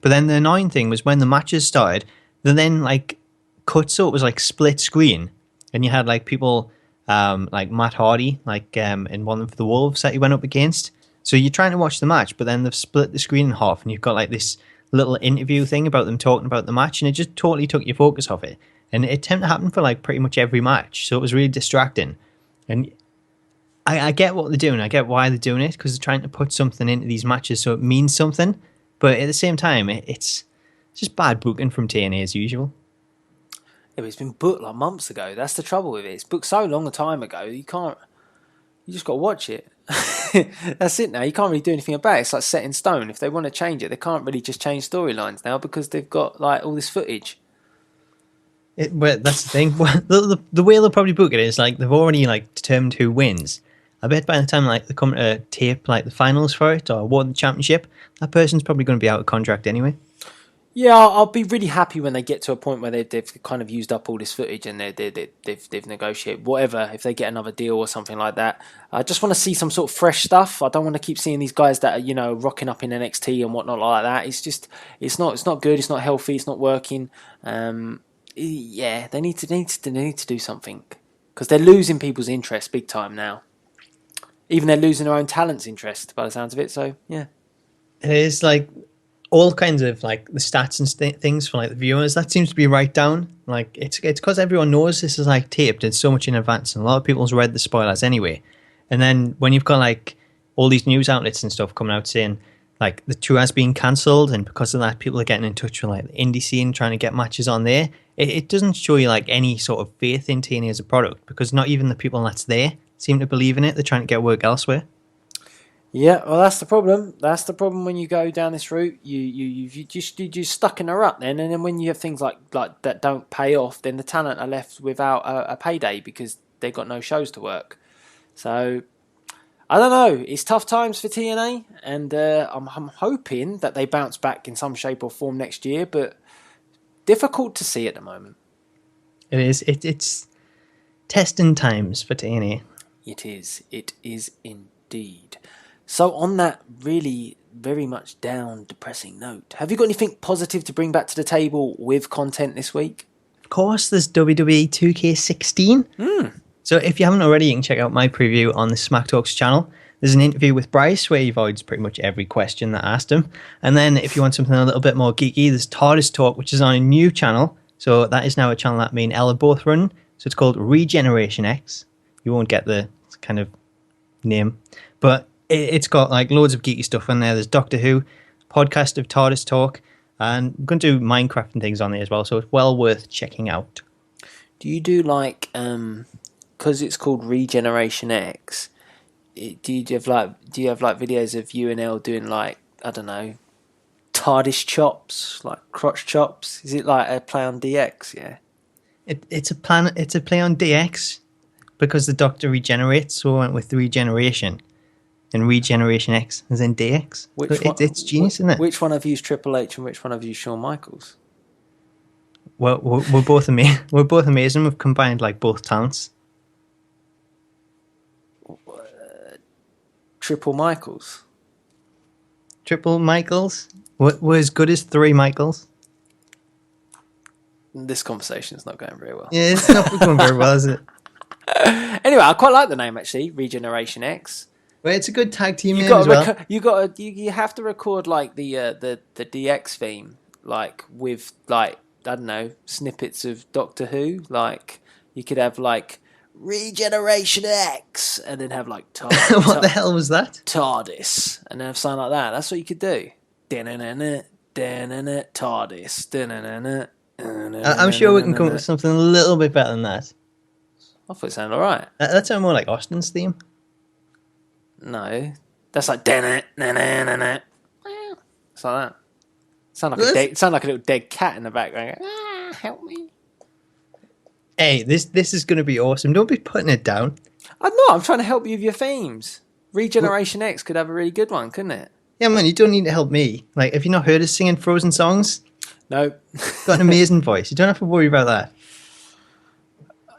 [SPEAKER 4] But then the annoying thing was when the matches started, they then like cut, so it was like split screen, and you had like people like Matt Hardy like in one of the Wolves that he went up against. So you're trying to watch the match, but then they've split the screen in half, and you've got like this little interview thing about them talking about the match, and it just totally took your focus off it. And it tended to happen for like pretty much every match, so it was really distracting. And I get what they're doing. I get why they're doing it, because they're trying to put something into these matches so it means something. But at the same time, it's just bad booking from TNA as usual.
[SPEAKER 3] Yeah, but it's been booked like months ago. That's the trouble with it. It's booked so long a time ago. You just got to watch it. That's it now. You can't really do anything about it. It's like set in stone. If they want to change it, they can't really just change storylines now because they've got like all this footage.
[SPEAKER 4] But that's the thing. The way they'll probably book it is like they've already like determined who wins. I bet by the time like they come to tape like the finals for it or award the championship, that person's probably going to be out of contract anyway.
[SPEAKER 3] Yeah, I'll be really happy when they get to a point where they've kind of used up all this footage and they've negotiated whatever, if they get another deal or something like that. I just want to see some sort of fresh stuff. I don't want to keep seeing these guys that are, rocking up in NXT and whatnot like that. It's not good. It's not healthy. It's not working. Yeah, they need to do something because they're losing people's interest big time now. Even they're losing their own talent's interest by the sounds of it. So yeah,
[SPEAKER 4] It is like all kinds of like the stats and things for like the viewers. That seems to be right down. Like it's because everyone knows this is like taped. It's so much in advance, and a lot of people's read the spoilers anyway. And then when you've got like all these news outlets and stuff coming out saying like the tour has been cancelled, and because of that, people are getting in touch with like the indie scene trying to get matches on there. It doesn't show you like any sort of faith in TNA as a product, because not even the people that's there seem to believe in it. They're trying to get work elsewhere.
[SPEAKER 3] yeah. Well, that's the problem. That's the problem when you go down this route. You're just stuck in a rut then, and then when you have things like that don't pay off, then the talent are left without a payday because they've got no shows to work. So I don't know. It's tough times for TNA, and I'm hoping that they bounce back in some shape or form next year, but difficult to see at the moment.
[SPEAKER 4] It is. It's testing times for TNA.
[SPEAKER 3] It is. It is indeed. So on that really very much down, depressing note, have you got anything positive to bring back to the table with content this week?
[SPEAKER 4] Of course, there's WWE 2K16. So if you haven't already, you can check out my preview on the Smack Talks channel. There's an interview with Bryce where he avoids pretty much every question that I asked him. And then if you want something a little bit more geeky, there's TARDIS Talk, which is on a new channel. So that is now a channel that me and Ella both run. So it's called Regeneration X. You won't get the kind of name, but it's got like loads of geeky stuff on there. There's Doctor Who, podcast of TARDIS Talk, and I'm going to do Minecraft and things on there as well. So it's well worth checking out.
[SPEAKER 3] Do you do like because it's called Regeneration X? Do you have like videos of you and Elle doing like, I don't know, TARDIS chops, like crotch chops? Is it like a play on DX? Yeah.
[SPEAKER 4] It's a play on DX because the Doctor regenerates, so I went with the regeneration. And Regeneration X is in DX. It's genius, isn't it?
[SPEAKER 3] Which one of you is Triple H and which one of you is Shawn Michaels?
[SPEAKER 4] Well, we're both amazing. We're both amazing. We've combined like both talents.
[SPEAKER 3] Triple Michaels.
[SPEAKER 4] Triple Michaels. We're as good as three Michaels.
[SPEAKER 3] This conversation is not going very well.
[SPEAKER 4] Yeah, it's not going very well, is it?
[SPEAKER 3] Anyway, I quite like the name actually, Regeneration X.
[SPEAKER 4] Well, it's a good tag team name as well.
[SPEAKER 3] You have to record like the DX theme, like with like, I don't know, snippets of Doctor Who. Like you could have like Regeneration X, and then have like
[SPEAKER 4] what the hell was that?
[SPEAKER 3] TARDIS, and then have something like that. That's what you could do. TARDIS.
[SPEAKER 4] I'm sure we can come up with something a little bit better than that.
[SPEAKER 3] I thought it sounded alright.
[SPEAKER 4] That sounds more like Austin's theme.
[SPEAKER 3] No, that's like it's like that. Sound like a little dead cat in the background. Help me!
[SPEAKER 4] Hey, this is going to be awesome. Don't be putting it down.
[SPEAKER 3] I'm not. I'm trying to help you with your themes. Regeneration X could have a really good one, couldn't it?
[SPEAKER 4] Yeah, man, you don't need to help me. Like, have you not heard us singing Frozen songs?
[SPEAKER 3] No.
[SPEAKER 4] Got an amazing voice. You don't have to worry about that.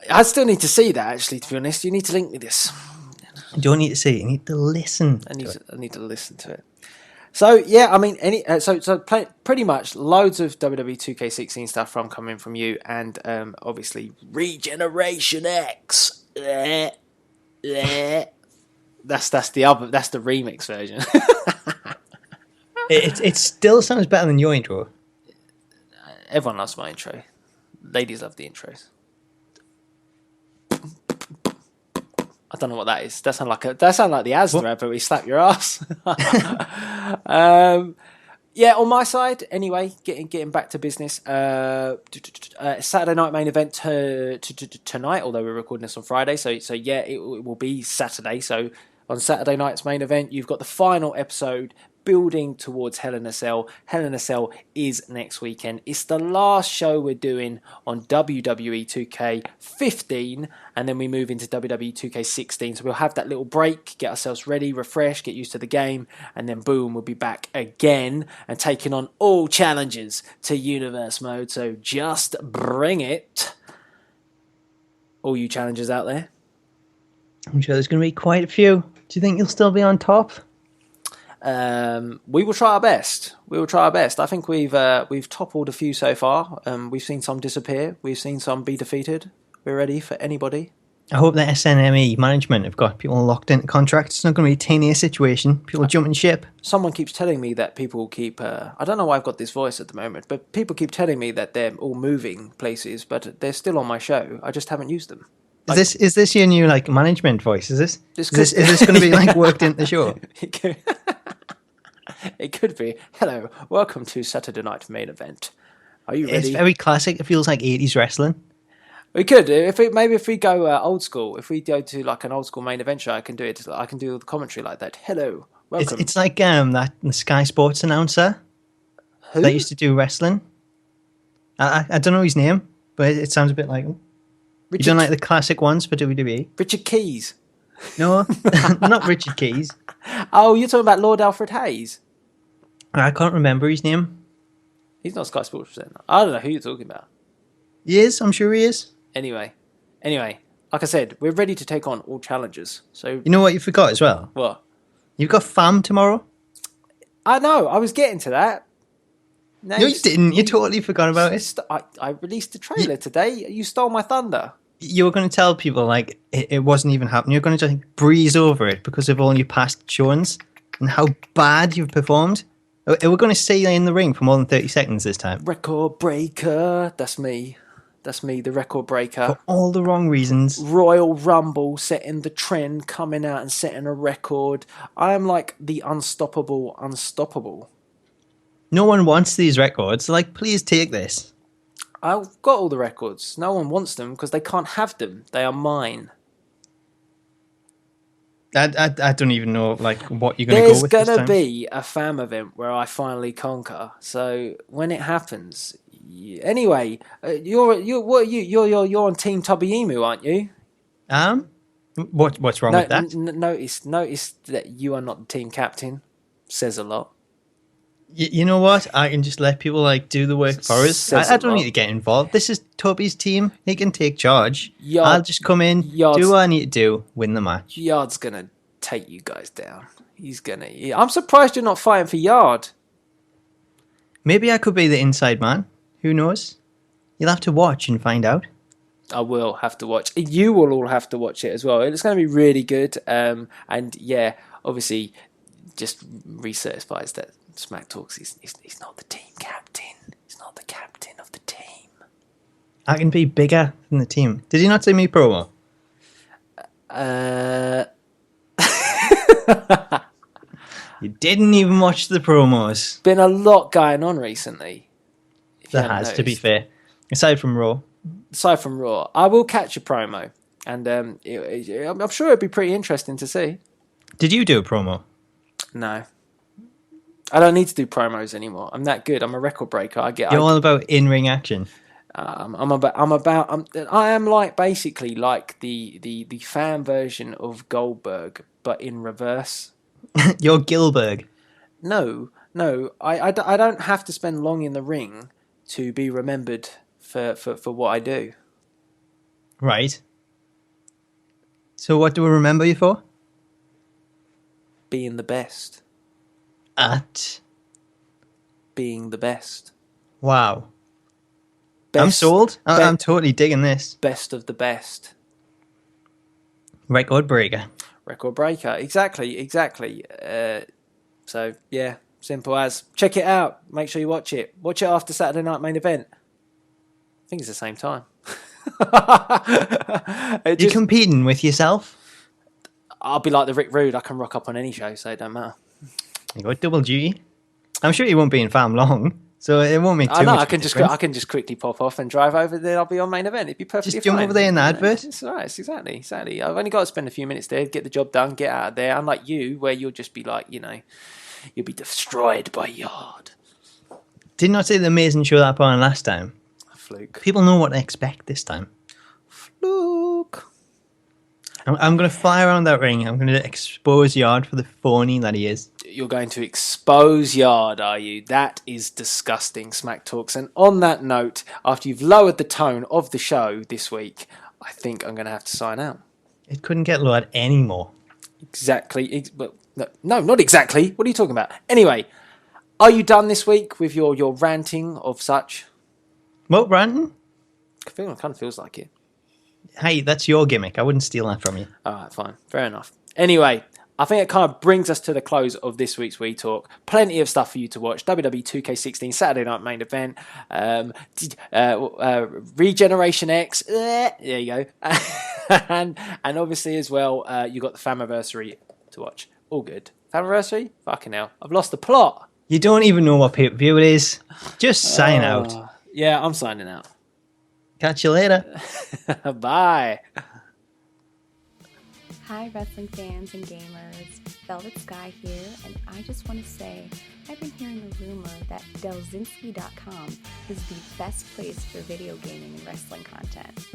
[SPEAKER 3] I still need to see that, actually, to be honest. You need to link me this.
[SPEAKER 4] You don't need to see it. You need to listen.
[SPEAKER 3] I need to listen to it. So yeah, I mean, pretty much loads of WWE 2K16 stuff coming from you, and obviously Regeneration X. That's the remix version.
[SPEAKER 4] It still sounds better than your intro.
[SPEAKER 3] Everyone loves my intro. Ladies love the intros. I don't know what that is. That sounds like the Asda advert where you slap your ass. Yeah, on my side, anyway, getting back to business. Saturday night main event tonight, although we're recording this on Friday. So yeah, it will be Saturday. So on Saturday night's main event, you've got the final episode building towards Hell in a Cell. Hell in a Cell is next weekend. It's the last show we're doing on WWE 2K15, and then we move into WWE 2K16. So we'll have that little break, get ourselves ready, refresh, get used to the game, and then boom, we'll be back again and taking on all challenges to Universe Mode. So just bring it. All you challengers out there.
[SPEAKER 4] I'm sure there's going to be quite a few. Do you think you'll still be on top?
[SPEAKER 3] We will try our best. I think we've toppled a few so far. We've seen some disappear. We've seen some be defeated. We're ready for anybody.
[SPEAKER 4] I hope that SNME management have got people locked into contracts. It's not going to be a 10-year situation. People jumping ship.
[SPEAKER 3] Someone keeps telling me that people keep... I don't know why I've got this voice at the moment, but people keep telling me that they're all moving places, but they're still on my show. I just haven't used them.
[SPEAKER 4] Is this your new management voice? Is this going to be worked into the show?
[SPEAKER 3] It could be. Hello, welcome to Saturday Night Main Event. Are you ready?
[SPEAKER 4] It's very classic. It feels like 80s wrestling.
[SPEAKER 3] We could if we go old school. If we go to an old school main event show, I can do it. I can do the commentary like that. Hello, welcome.
[SPEAKER 4] It's like that Sky Sports announcer that used to do wrestling. I don't know his name, but it sounds a bit like him. You don't like the classic ones for WWE?
[SPEAKER 3] Richard Keys.
[SPEAKER 4] No, not Richard Keys.
[SPEAKER 3] Oh, you're talking about Lord Alfred Hayes.
[SPEAKER 4] I can't remember his name.
[SPEAKER 3] He's not Sky Sports presenter. I don't know who you're talking about.
[SPEAKER 4] He is. I'm sure he is.
[SPEAKER 3] Anyway, like I said, we're ready to take on all challenges. So
[SPEAKER 4] you know what you forgot as well?
[SPEAKER 3] What?
[SPEAKER 4] You've got FAM tomorrow.
[SPEAKER 3] I know. I was getting to that.
[SPEAKER 4] No, you didn't. You totally forgot about it.
[SPEAKER 3] I released the trailer today. You stole my thunder. You
[SPEAKER 4] were going to tell people it wasn't even happening. You're going to just breeze over it because of all your past showings and how bad you've performed. We're going to see you in the ring for more than 30 seconds this time.
[SPEAKER 3] Record breaker. That's me. That's me, the record breaker.
[SPEAKER 4] For all the wrong reasons.
[SPEAKER 3] Royal Rumble, setting the trend, coming out and setting a record. I am like the unstoppable.
[SPEAKER 4] No one wants these records. Please take this.
[SPEAKER 3] I've got all the records. No one wants them because they can't have them. They are mine.
[SPEAKER 4] I don't even know what you're going to go with.
[SPEAKER 3] There's going to be a FAM event where I finally conquer. So when it happens, anyway, you're on Team Tubby Emu, aren't you?
[SPEAKER 4] What's wrong with that?
[SPEAKER 3] Notice that you are not the team captain. Says a lot.
[SPEAKER 4] You know what? I can just let people do the work for us. I don't need to get involved. This is Tubby's team. He can take charge. I'll just come in, do what I need to do, win the match.
[SPEAKER 3] Yard's gonna take you guys down. I'm surprised you're not fighting for Yard.
[SPEAKER 4] Maybe I could be the inside man. Who knows? You'll have to watch and find out.
[SPEAKER 3] I will have to watch. You will all have to watch it as well. It's going to be really good. And yeah, obviously, just recertifies that Smack Talks. He's not the team captain. He's not the captain of the team.
[SPEAKER 4] I can be bigger than the team. Did you not see me promo? You didn't even watch the promos.
[SPEAKER 3] Been a lot going on recently.
[SPEAKER 4] There has, to be fair. Aside from Raw.
[SPEAKER 3] I will catch a promo. And I'm sure it'd be pretty interesting to see.
[SPEAKER 4] Did you do a promo?
[SPEAKER 3] No. I don't need to do promos anymore. I'm that good. I'm a record breaker.
[SPEAKER 4] You're all about in-ring action.
[SPEAKER 3] I am basically like the fan version of Goldberg, but in reverse.
[SPEAKER 4] You're Gilbert.
[SPEAKER 3] No. I don't have to spend long in the ring to be remembered for what I do.
[SPEAKER 4] Right. So what do we remember you for?
[SPEAKER 3] Being the best.
[SPEAKER 4] At?
[SPEAKER 3] Being the best.
[SPEAKER 4] Wow.
[SPEAKER 3] Best,
[SPEAKER 4] I'm sold. I'm totally digging this.
[SPEAKER 3] Best of the best.
[SPEAKER 4] Record breaker.
[SPEAKER 3] Exactly. So, yeah, simple as. Check it out. Make sure you watch it. Watch it after Saturday Night Main Event. I think it's the same time.
[SPEAKER 4] You're competing with yourself?
[SPEAKER 3] I'll be like the Rick Rude. I can rock up on any show, so it don't matter.
[SPEAKER 4] You got double duty. I'm sure you won't be in FAM long, so it won't make too much
[SPEAKER 3] I can just quickly pop off and drive over there. I'll be on Main Event. It'd be perfectly
[SPEAKER 4] just jump
[SPEAKER 3] fine.
[SPEAKER 4] over there in the advert.
[SPEAKER 3] It's all right. It's exactly. I've only got to spend a few minutes there, get the job done, get out of there. Unlike you, where you'll just be like, You'll be destroyed by Yard.
[SPEAKER 4] Did not say the amazing show that put on last time.
[SPEAKER 3] Fluke.
[SPEAKER 4] People know what to expect this time.
[SPEAKER 3] Fluke.
[SPEAKER 4] I'm going to fly around that ring. I'm going to expose Yard for the phony that he is.
[SPEAKER 3] You're going to expose Yard, are you? That is disgusting, Smack Talks. And on that note, after you've lowered the tone of the show this week, I think I'm going to have to sign out.
[SPEAKER 4] It couldn't get lowered anymore.
[SPEAKER 3] Exactly. No, not exactly. What are you talking about? Anyway, are you done this week with your ranting of such?
[SPEAKER 4] What, Brandon?
[SPEAKER 3] It kind of feels like it.
[SPEAKER 4] Hey, that's your gimmick. I wouldn't steal that from you.
[SPEAKER 3] All right, fine. Fair enough. Anyway, I think it kind of brings us to the close of this week's We Talk. Plenty of stuff for you to watch. WWE 2K16 Saturday Night Main Event. Regeneration X. There you go. and obviously as well, you got the Famiversary to watch. All good. Famiversary? Fucking hell. I've lost the plot.
[SPEAKER 4] You don't even know what pay-per-view it is. Just sign out.
[SPEAKER 3] Yeah, I'm signing out.
[SPEAKER 4] Catch you later.
[SPEAKER 3] Bye.
[SPEAKER 5] Hi, wrestling fans and gamers. Velvet Sky here, and I just want to say I've been hearing a rumor that Delzinski.com is the best place for video gaming and wrestling content.